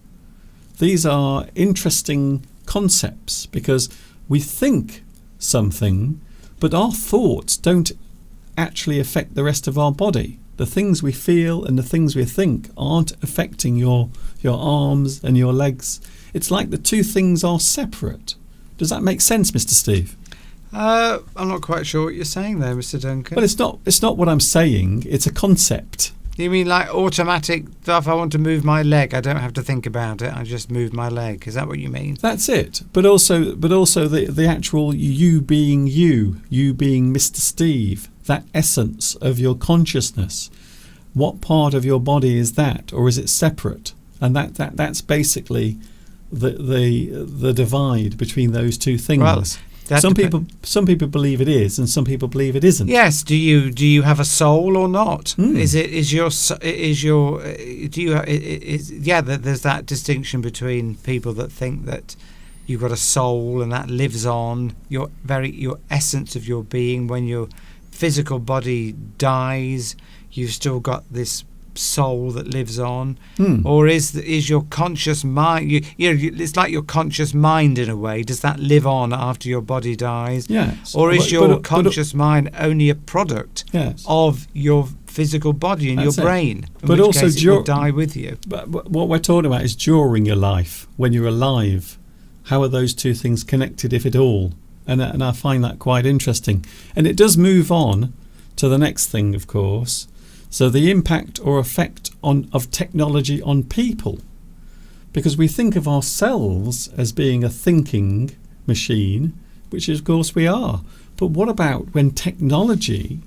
these are interesting concepts because we think something, but our thoughts don't actually affect the rest of our body. The things we feel and the things we think aren't affecting your arms and your legs. It's like the two things are separate. Does that make sense, Mr. Steve? I'm not quite sure what you're saying there, Mr. Duncan. Well, it's not what I'm saying. It's a concept. You mean like automatic stuff? I want to move my leg. I don't have to think about it. I just move my leg. Is that what you mean? That's it. But also the actual you being you being Mr. Steve, that essence of your consciousness. What part of your body is that, or is it separate? And that's basically the divide between those two things. Well, some people believe it is, and some people believe it isn't. Yes. Do you have a soul or not? There's that distinction between people that think that you've got a soul and that lives on your essence of your being. When your physical body dies, you've still got this soul that lives on. Or is your conscious mind, it's like your conscious mind in a way, does that live on after your body dies? Yes. Or is your conscious mind only a product of your physical body and your brain, but also it will die with you? But what we're talking about is during your life, when you're alive. How are those two things connected, if at all? And I find that quite interesting. And it does move on to the next thing, of course. So the impact or effect of technology on people, because we think of ourselves as being a thinking machine, which of course we are. But what about when technology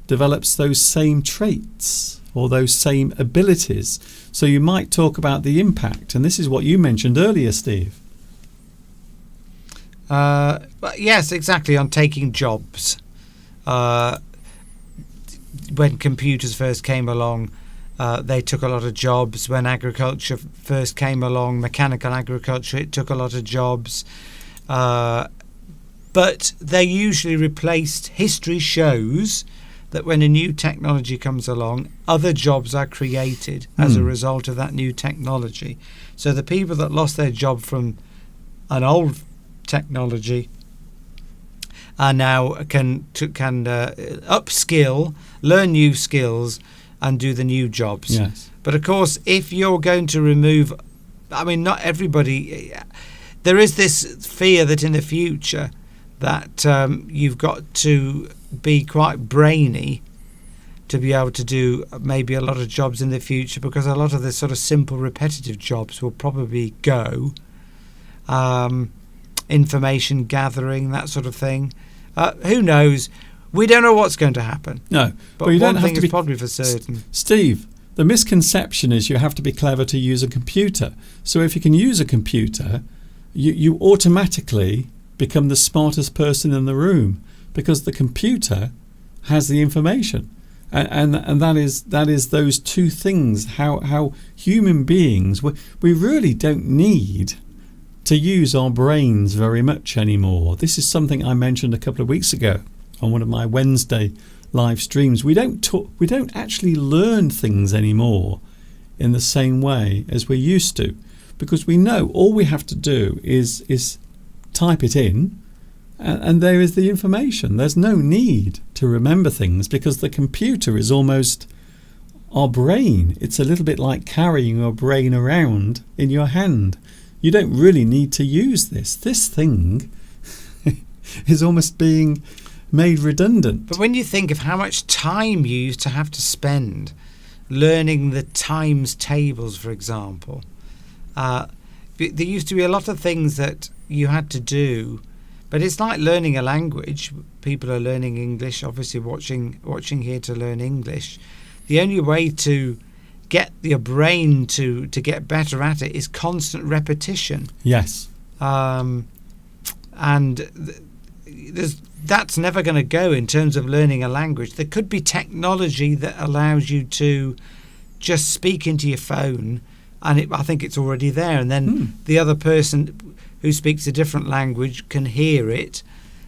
develops those same traits or those same abilities? So you might talk about the impact, and this is what you mentioned earlier, Steve. Yes, exactly, on taking jobs. When computers first came along, they took a lot of jobs. When agriculture first came along, mechanical agriculture, it took a lot of jobs. But they usually replaced. History shows that when a new technology comes along, other jobs are created as a result of that new technology. So the people that lost their job from an old technology are now can upskill, learn new skills, and do the new jobs. Yes. But of course, if you're going to remove, not everybody. There is this fear that in the future that you've got to be quite brainy to be able to do maybe a lot of jobs in the future, because a lot of the sort of simple repetitive jobs will probably go. Information gathering, that sort of thing. Who knows? We don't know what's going to happen. No, but you don't one have thing to is be probably for certain. Steve, the misconception is you have to be clever to use a computer. So if you can use a computer, you automatically become the smartest person in the room, because the computer has the information. And that is those two things. How human beings, we really don't need to use our brains very much anymore. This is something I mentioned a couple of weeks ago on one of my Wednesday live streams. We don't actually learn things anymore in the same way as we used to, because we know all we have to do is type it in, and there is the information. There's no need to remember things, because the computer is almost our brain. It's a little bit like carrying your brain around in your hand. You don't really need to use this. This thing is almost being made redundant. But when you think of how much time you used to have to spend learning the times tables, for example, there used to be a lot of things that you had to do. But it's like learning a language. People are learning English, obviously watching here to learn English. The only way to get your brain to get better at it is constant repetition. Yes. That's never going to go in terms of learning a language. There could be technology that allows you to just speak into your phone, and I think it's already there, and then the other person who speaks a different language can hear it.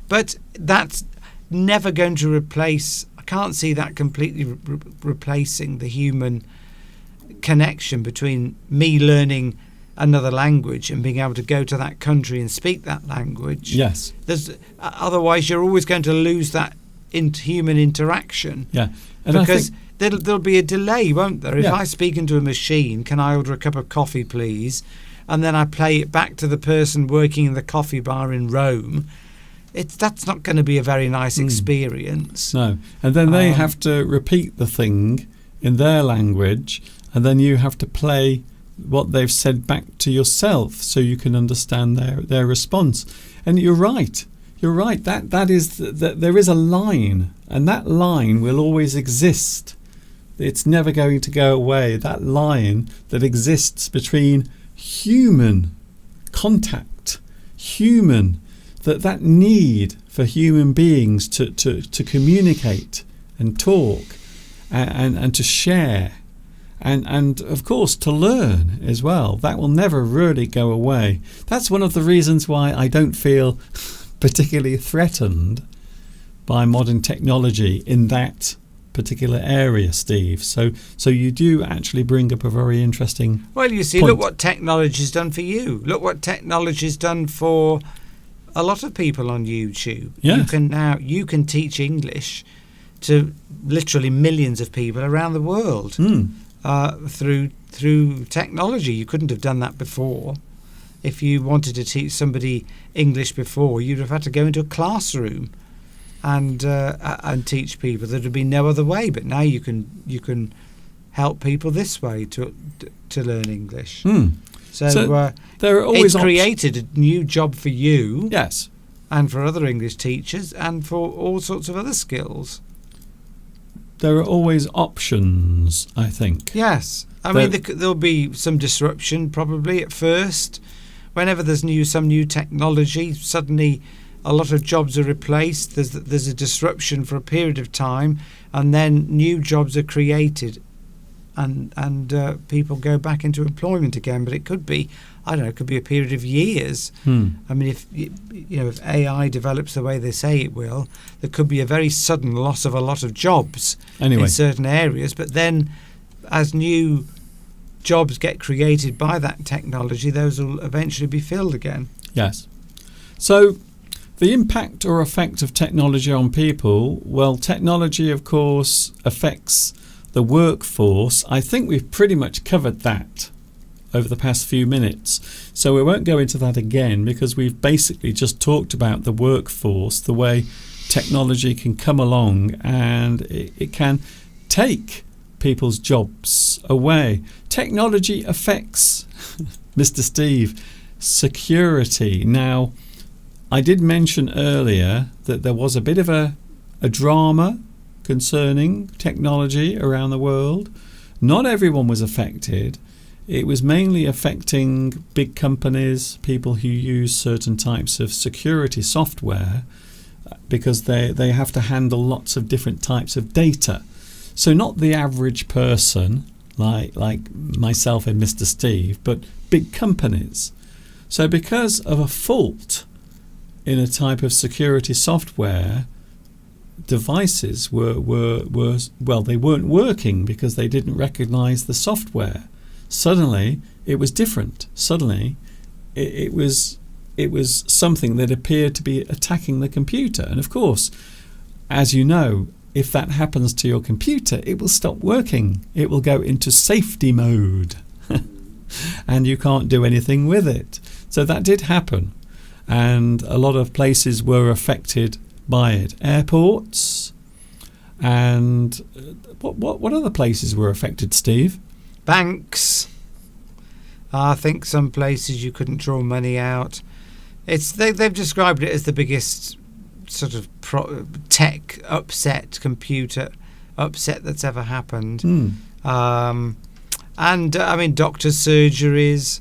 But that's never going to replace, I can't see that completely replacing the human connection between me learning another language and being able to go to that country and speak that language. Yes. Otherwise, you're always going to lose that human interaction. Yeah. And because there'll be a delay, won't there? If Yeah. I speak into a machine, can I order a cup of coffee, please? And then I play it back to the person working in the coffee bar in Rome. That's not going to be a very nice experience. No. And then they have to repeat the thing in their language, and then you have to play what they've said back to yourself so you can understand their response. And you're right. That is that there is a line, and that line will always exist. It's never going to go away. That line that exists between human contact, that need for human beings to communicate and talk and to share and of course to learn as well. That will never really go away. That's one of the reasons why I don't feel particularly threatened by modern technology in that particular area, Steve. So you do actually bring up a very interesting Well, you see, point. look what technology's done for you. Look what technology's done for a lot of people on YouTube. Yes. You can teach English to literally millions of people around the world through technology. You couldn't have done that before. If you wanted to teach somebody English before, you'd have had to go into a classroom and teach people. There'd be no other way. But now you can help people this way to learn English. So there are always it's created a new job for you, yes, and for other English teachers, and for all sorts of other skills. there are always options, I think. Yes, I mean there'll be some disruption probably at first. Whenever there's some new technology, suddenly a lot of jobs are replaced. There's a disruption for a period of time, and then new jobs are created, and people go back into employment again. But it could be, I don't know, it could be a period of years. I mean, if AI develops the way they say it will, there could be a very sudden loss of a lot of jobs in certain areas. But then, as new jobs get created by that technology, those will eventually be filled again. Yes. So the impact or effect of technology on people, well, technology, of course, affects the workforce. I think we've pretty much covered that over the past few minutes. So we won't go into that again, because we've basically just talked about the workforce, the way technology can come along and it can take people's jobs away. Technology affects, Mr. Steve, security. Now, I did mention earlier that there was a bit of a drama concerning technology around the world. Not everyone was affected. It was mainly affecting big companies, people who use certain types of security software, because they have to handle lots of different types of data. So not the average person like myself and Mr. Steve, but big companies. So because of a fault in a type of security software, devices were they weren't working because they didn't recognize the software. Suddenly it was different. Suddenly it was something that appeared to be attacking the computer. And of course, as you know, if that happens to your computer, it will stop working. It will go into safety mode and you can't do anything with it. So that did happen, and a lot of places were affected by it. Airports, and what other places were affected, Steve? Banks. I think some places you couldn't draw money out. They've described it as the biggest sort of tech upset, computer upset that's ever happened. And I mean, doctors' surgeries,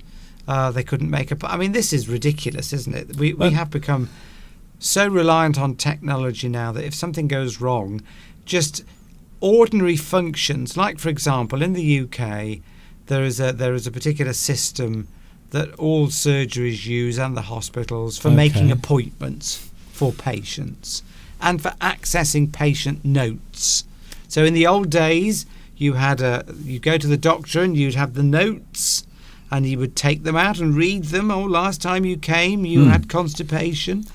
they couldn't make I mean, this is ridiculous, isn't it? We have become so reliant on technology now that if something goes wrong, just ordinary functions, like for example in the UK, there is a particular system that all surgeries use and the hospitals for making appointments for patients and for accessing patient notes. So in the old days, you go to the doctor and you'd have the notes, and he would take them out and read them. Oh, last time you came, you had constipation,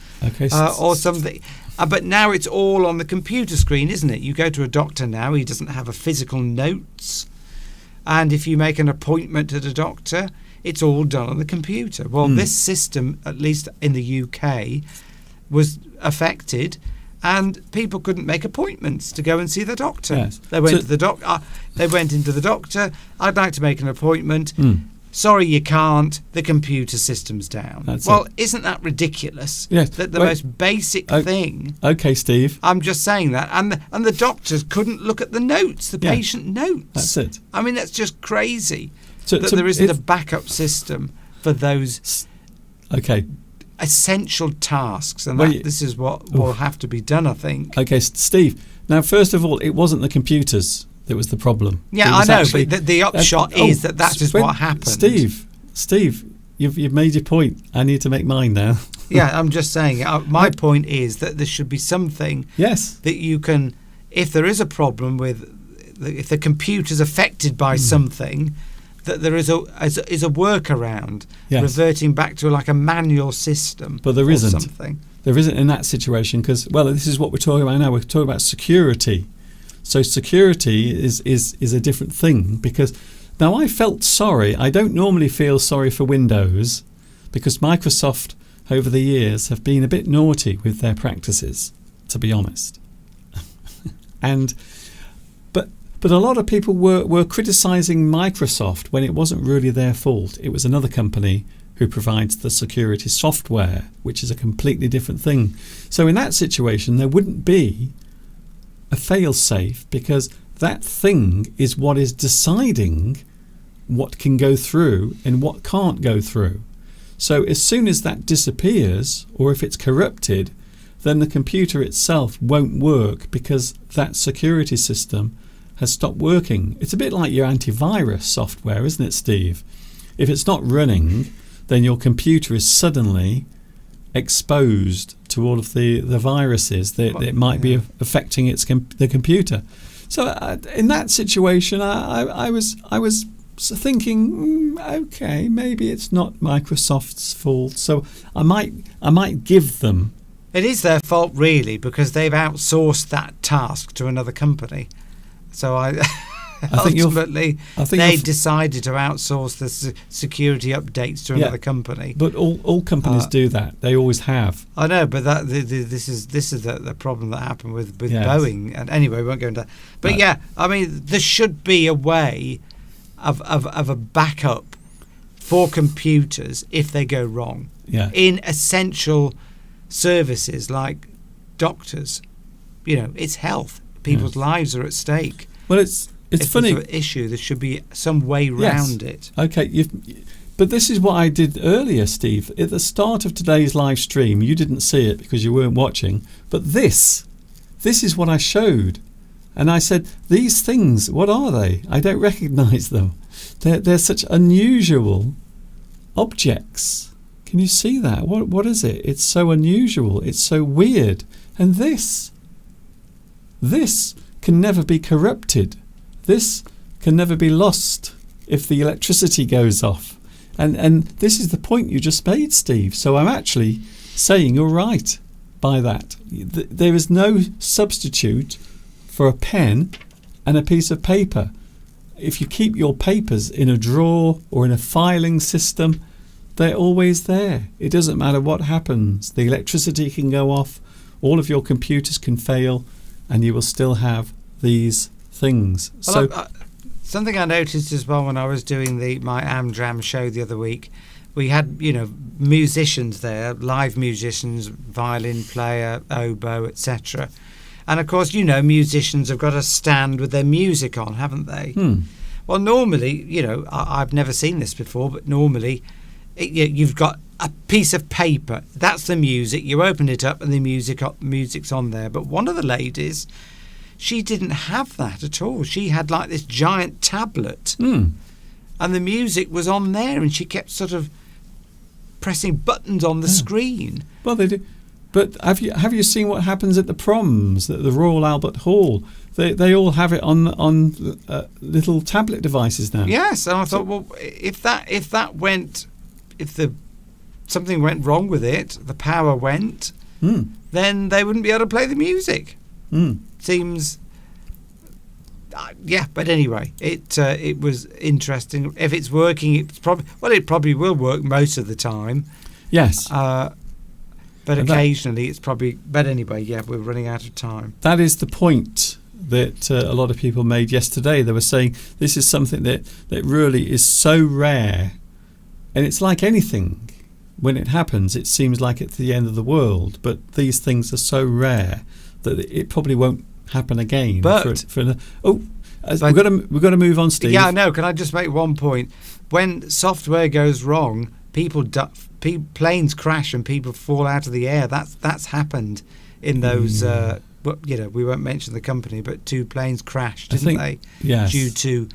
or something. But now it's all on the computer screen, isn't it? You go to a doctor now, he doesn't have a physical notes. And if you make an appointment at a doctor, it's all done on the computer. Well, this system, at least in the UK, was affected, and people couldn't make appointments to go and see the doctor. Yes. They went So- to the They went into the doctor. I'd like to make an appointment. Mm. Sorry, you can't. The computer system's down. That's well, it. isn't that ridiculous? Yes. That the Wait. most basic Oh. thing. Okay, Steve. I'm just saying that, and the doctors couldn't look at the notes, the Yeah. patient notes. That's it. I mean, that's just crazy So, that so there isn't a if- backup system for those Okay. essential tasks, and Well, this is what will have to be done, I think. Okay, Steve. Now, first of all, it wasn't the computers that was the problem. Yeah, It I was know, actually- but the upshot is that is what happened. Steve, you've made your point. I need to make mine now. Yeah, I'm just saying. My point is that there should be something Yes. that you can, if there is a problem with, if the computer's affected by something, that there is a workaround, Yes. reverting back to like a manual system. But there or isn't. something. There isn't in that situation because, well, this is what we're talking about now. We're talking about security. So security is a different thing because now I felt sorry. I don't normally feel sorry for Windows because Microsoft over the years have been a bit naughty with their practices, to be honest. But a lot of people were criticizing Microsoft when it wasn't really their fault. It was another company who provides the security software, which is a completely different thing. So in that situation, there wouldn't be a fail-safe because that thing is what is deciding what can go through and what can't go through. So as soon as that disappears, or if it's corrupted, then the computer itself won't work because that security system has stopped working. It's a bit like your antivirus software, isn't it, Steve? If it's not running, then your computer is suddenly exposed to all of the viruses that might be affecting the computer. So in that situation, I was thinking, okay, maybe it's not Microsoft's fault. So I might give them. It is their fault, really, because they've outsourced that task to another company. So ultimately, they decided to outsource the security updates to another company. But all companies do that. They always have. I know, but this is the problem that happened with Yes. Boeing. And anyway, we won't go into that. But No. yeah, I mean, there should be a way of a backup for computers if they go wrong. Yeah. In essential services like doctors, it's health. People's lives are at stake. Well, it's if funny. there's an issue, there should be some way round it. Okay, but this is what I did earlier, Steve. At the start of today's live stream, you didn't see it because you weren't watching, but this is what I showed. And I said, these things, what are they? I don't recognise them. They're such unusual objects. Can you see that? What is it? It's so unusual. It's so weird. And this can never be corrupted. This can never be lost if the electricity goes off. And this is the point you just made, Steve. So I'm actually saying you're right by that. There is no substitute for a pen and a piece of paper. If you keep your papers in a drawer or in a filing system, they're always there. It doesn't matter what happens. The electricity can go off, all of your computers can fail, and you will still have these things. Well, something I noticed as well when I was doing my Amdram show the other week, we had musicians there, live musicians, violin player, oboe, etc. And of course, musicians have got a stand with their music on, haven't they? Well, normally, I've never seen this before, but normally you've got a piece of paper. That's the music. You open it up and the music's on there. But one of the ladies, she didn't have that at all. She had like this giant tablet and the music was on there and she kept sort of pressing buttons on the screen. Well, they do. But have you seen what happens at the proms at the Royal Albert Hall? They all have it on little tablet devices now. Yes, and I thought, well, if something went wrong with it, the power went, then they wouldn't be able to play the music. Seems, But anyway, it was interesting. If it's working, it probably will work most of the time. Yes. But And occasionally it's probably... But anyway, yeah, we're running out of time. that is the point that a lot of people made yesterday. They were saying this is something that really is so rare, and it's like anything. When it happens, it seems like it's the end of the world, but these things are so rare that it probably won't happen again. But we've got to move on, Steve. Yeah, no. Can I just make one point? When software goes wrong, planes crash and people fall out of the air. That's happened in those. We won't mention the company, but 2 planes crashed, didn't they? Yes. Due to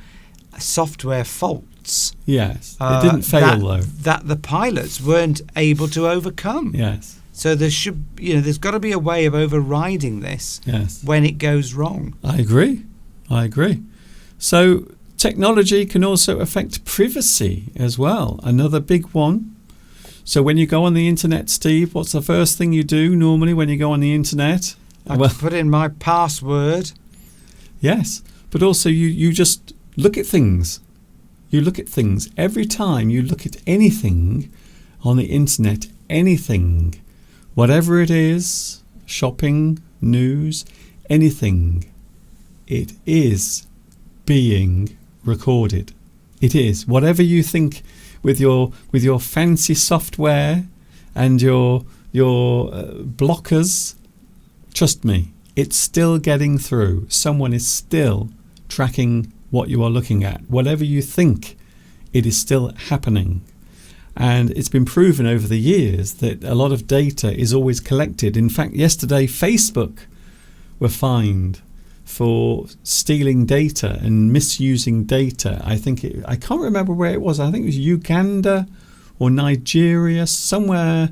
software faults. Yes. It didn't fail though. That the pilots weren't able to overcome. Yes. So there's got to be a way of overriding this. Yes. When it goes wrong. I agree. So technology can also affect privacy as well. Another big one. So when you go on the internet, Steve, what's the first thing you do normally when you go on the internet? I put in my password. Yes, but also you just look at things. You look at things. Every time you look at anything on the internet, anything, whatever it is, shopping, news, anything, it is being recorded. It is. Whatever you think with your fancy software and your blockers, trust me, it's still getting through. Someone is still tracking what you are looking at. Whatever you think, it is still happening. And it's been proven over the years that a lot of data is always collected. In fact, yesterday, Facebook were fined for stealing data and misusing data. I can't remember where it was. I think it was Uganda or Nigeria, somewhere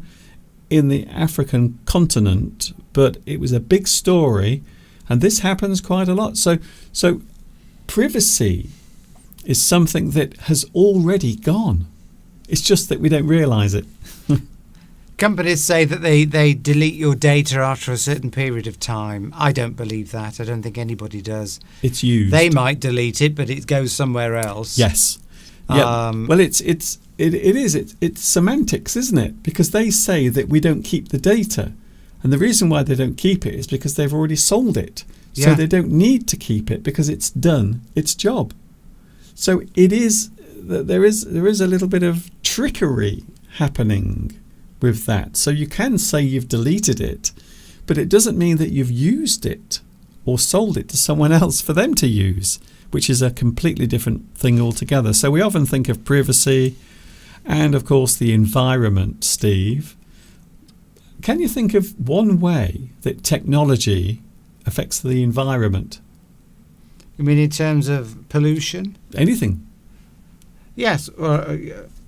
in the African continent, but it was a big story, and this happens quite a lot. So privacy is something that has already gone. It's just that we don't realise it. Companies say that they delete your data after a certain period of time. I don't believe that. I don't think anybody does. It's used. They might delete it, but it goes somewhere else. Yes. Yeah. Well, it is. It's semantics, isn't it? Because they say that we don't keep the data, and the reason why they don't keep it is because they've already sold it. So they don't need to keep it because it's done its job. So it is. There is a little bit of trickery happening with that. So you can say you've deleted it, but it doesn't mean that you've used it or sold it to someone else for them to use, which is a completely different thing altogether. So we often think of privacy and, of course, the environment, Steve. Can you think of one way that technology affects the environment? You mean in terms of pollution? Anything. Yes.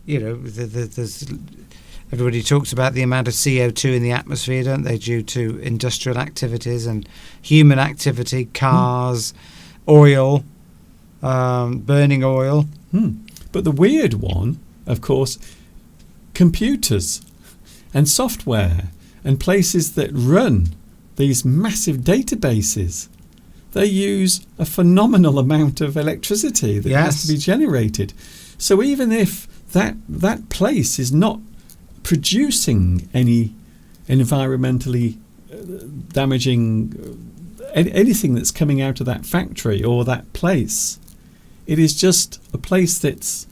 There's... Everybody talks about the amount of CO2 in the atmosphere, don't they, due to industrial activities and human activity, cars, oil, burning oil. But the weird one, of course, computers and software and places that run these massive databases, they use a phenomenal amount of electricity that has to be generated. So even if that place is not producing any environmentally damaging anything that's coming out of that factory or that place, it is just a place that's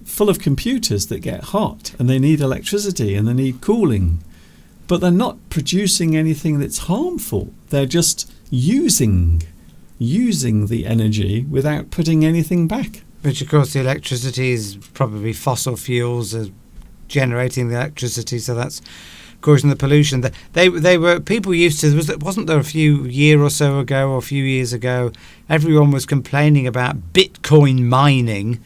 full of computers that get hot and they need electricity and they need cooling, but they're not producing anything that's harmful. They're just using the energy without putting anything back. Which, of course, the electricity is probably fossil fuels are generating the electricity, so that's causing the pollution. People used to, wasn't there a few years ago, everyone was complaining about Bitcoin mining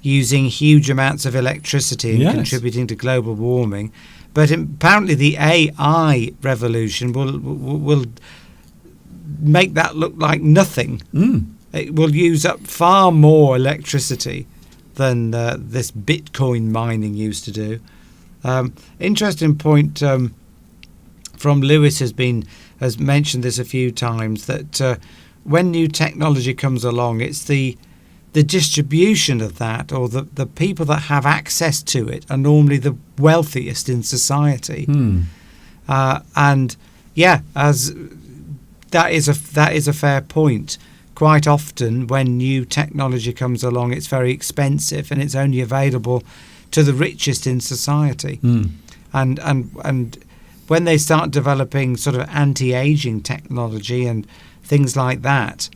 using huge amounts of electricity and contributing to global warming. But apparently the AI revolution will make that look like nothing. It will use up far more electricity than this Bitcoin mining used to do. Interesting point from Lewis has mentioned this a few times, that when new technology comes along, it's the distribution of that, or the people that have access to it are normally the wealthiest in society. And yeah, as that is a fair point. Quite often, when new technology comes along, it's very expensive and it's only available to the richest in society. And when they start developing sort of anti-aging technology and things like that,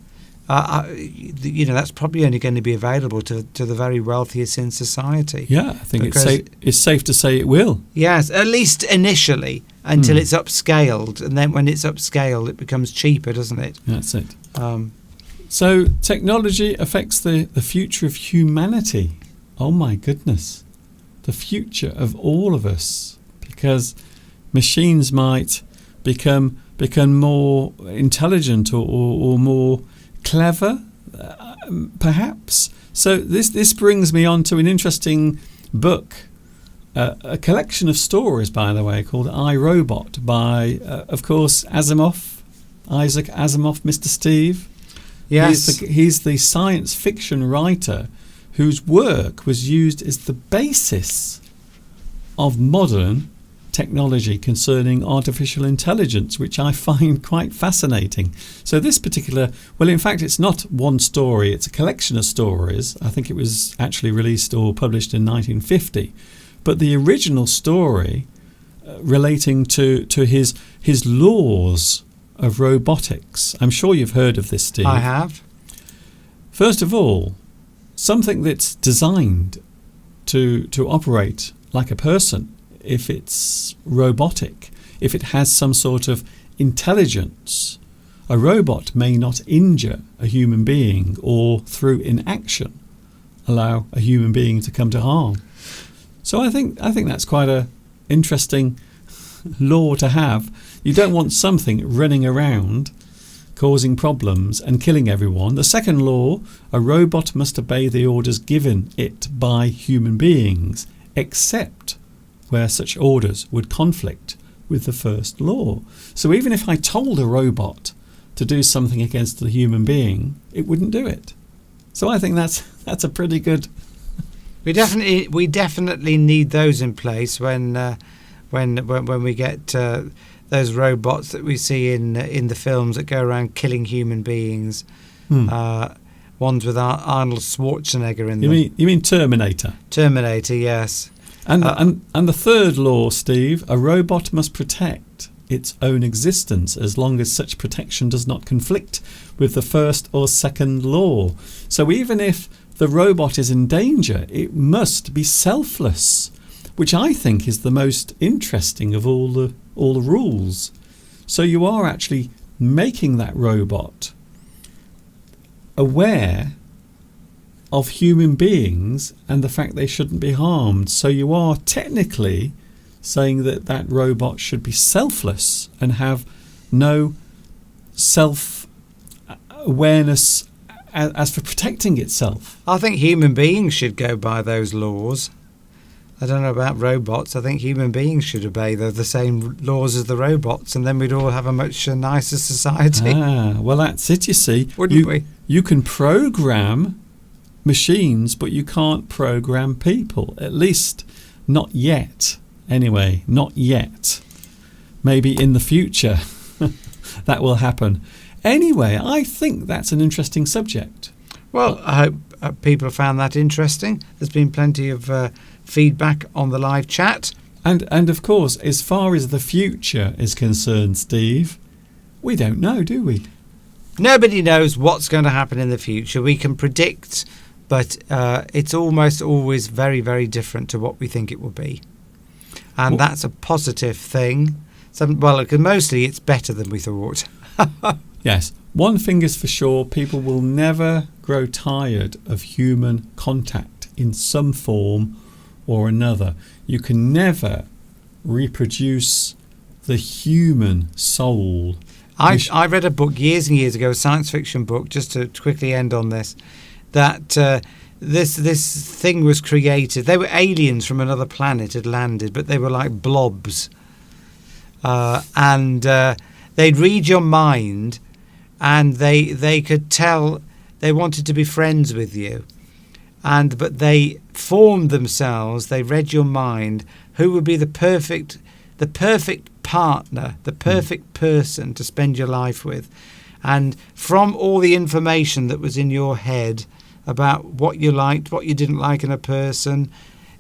that's probably only going to be available to the very wealthiest in society. Yeah, I think it's safe to say it will. Yes, at least initially, until it's upscaled, and then when it's upscaled, it becomes cheaper, doesn't it? That's it. So technology affects the future of humanity. Oh my goodness. The future of all of us. Because machines might become more intelligent or more clever, perhaps. So this brings me on to an interesting book, a collection of stories, by the way, called I, Robot by, of course, Isaac Asimov, Mr. Steve. Yes. He's the science fiction writer whose work was used as the basis of modern technology concerning artificial intelligence, which I find quite fascinating. So this particular, well, in fact, it's not one story, it's a collection of stories. I think it was actually released or published in 1950. But the original story relating to his laws of robotics. I'm sure you've heard of this, Steve. I have. First of all, something that's designed to operate like a person, if it's robotic, if it has some sort of intelligence, a robot may not injure a human being or through inaction allow a human being to come to harm. So I think that's quite a interesting law to have. You don't want something running around causing problems and killing everyone. The second law, a robot must obey the orders given it by human beings, except where such orders would conflict with the first law. So even if I told a robot to do something against the human being, it wouldn't do it. So I think that's a pretty good. We definitely need those in place when we get those robots that we see in the films that go around killing human beings. Ones with Arnold Schwarzenegger in them. You mean Terminator? Terminator, yes. And the third law, Steve, a robot must protect its own existence as long as such protection does not conflict with the first or second law. So even if the robot is in danger, it must be selfless, which I think is the most interesting of all the rules. So you are actually making that robot aware of human beings and the fact they shouldn't be harmed. So you are technically saying that robot should be selfless and have no self-awareness as for protecting itself. I think human beings should go by those laws. I don't know about robots. I think human beings should obey the same laws as the robots, and then we'd all have a much nicer society. Well, that's it, you see. Wouldn't we? You can program machines, but you can't program people. At least not yet. Anyway, not yet. Maybe in the future that will happen. Anyway, I think that's an interesting subject. Well, I hope people found that interesting. There's been plenty of feedback on the live chat. And of course, as far as the future is concerned, Steve, we don't know, do we? Nobody knows what's going to happen in the future. We can predict, but it's almost always very, very different to what we think it will be. And that's a positive thing. Because mostly it's better than we thought. Yes. One thing is for sure, people will never grow tired of human contact in some form or another. You can never reproduce the human soul. I read a book years and years ago, a science fiction book, just to quickly end on this, that this thing was created. They were aliens from another planet had landed, but they were like blobs. And they'd read your mind, and they could tell they wanted to be friends with you. But they formed themselves, they read your mind, who would be the perfect partner, the perfect person to spend your life with. And from all the information that was in your head about what you liked, what you didn't like in a person,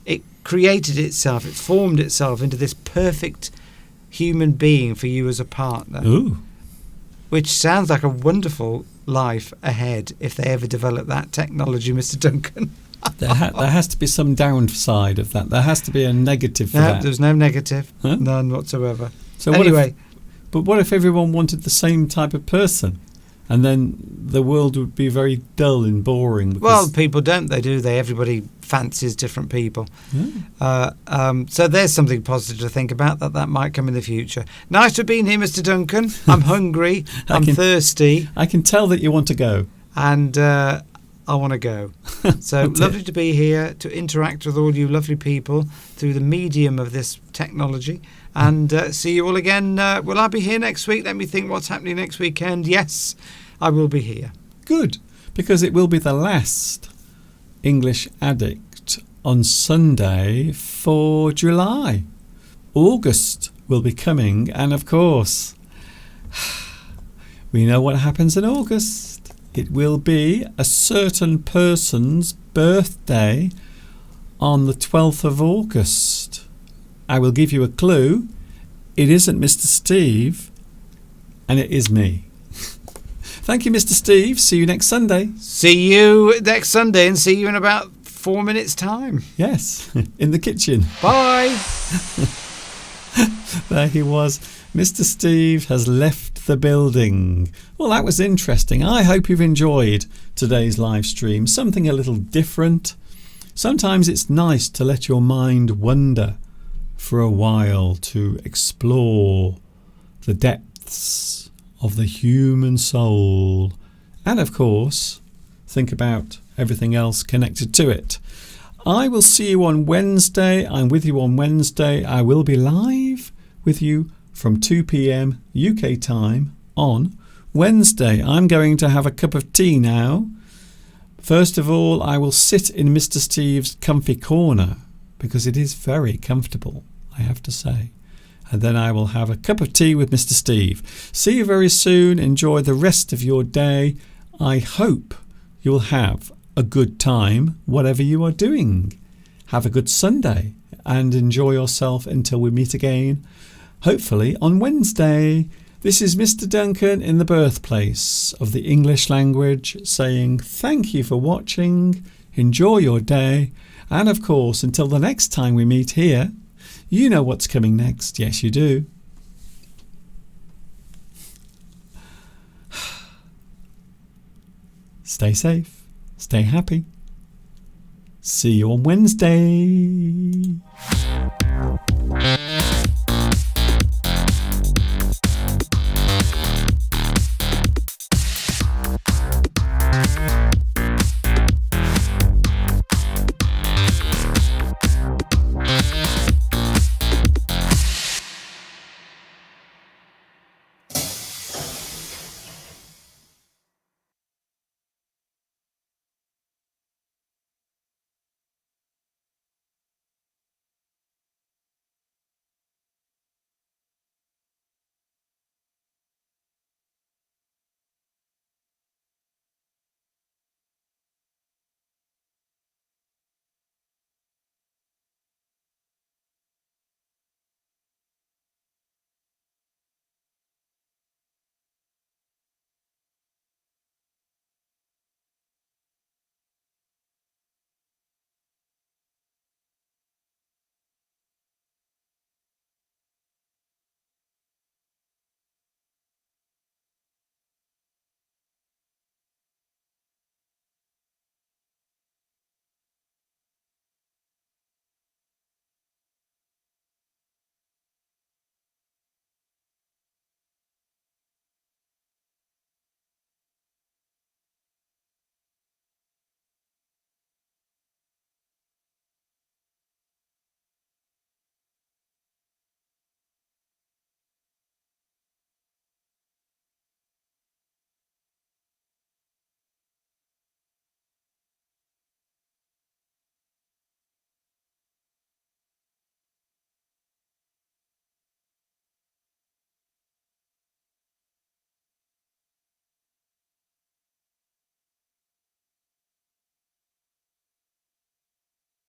it created itself, it formed itself into this perfect human being for you as a partner. Ooh. Which sounds like a wonderful life ahead if they ever develop that technology, Mr. Duncan. There has to be some downside of that. There has to be a negative for that. There's no negative. Huh? None whatsoever. So anyway. What if everyone wanted the same type of person? And then the world would be very dull and boring. Well, people don't. They do. Everybody fancies different people. So there's something positive to think about, that might come in the future. Nice to have been here, Mr. Duncan. I'm hungry. I'm thirsty. I can tell that you want to go. And I want to go. So lovely to be here, to interact with all you lovely people through the medium of this technology. And see you all again. Will I be here next week? Let me think what's happening next weekend. Yes, I will be here. Good, because it will be the last English Addict on Sunday for July. August will be coming, and of course, we know what happens in August. It will be a certain person's birthday on the 12th of August. I will give you a clue. It isn't Mr. Steve, and it is me. Thank you, Mr. Steve. See you next Sunday. See you next Sunday, and see you in about 4 minutes' time. Yes, in the kitchen. Bye. There he was. Mr. Steve has left the building. Well, that was interesting. I hope you've enjoyed today's live stream. Something a little different. Sometimes it's nice to let your mind wander for a while, to explore the depths of the human soul, and of course think about everything else connected to it. I will see you on Wednesday. I'm with you on Wednesday. I will be live with you from 2 p.m. UK time on Wednesday. I'm going to have a cup of tea now. First of all, I will sit in Mr. Steve's comfy corner, because it is very comfortable, I have to say. And then I will have a cup of tea with Mr. Steve. See you very soon. Enjoy the rest of your day. I hope you'll have a good time, whatever you are doing. Have a good Sunday and enjoy yourself until we meet again, hopefully on Wednesday. This is Mr. Duncan in the birthplace of the English language, saying thank you for watching. Enjoy your day. And of course, until the next time we meet here, you know what's coming next. Yes, you do. Stay safe. Stay happy. See you on Wednesday.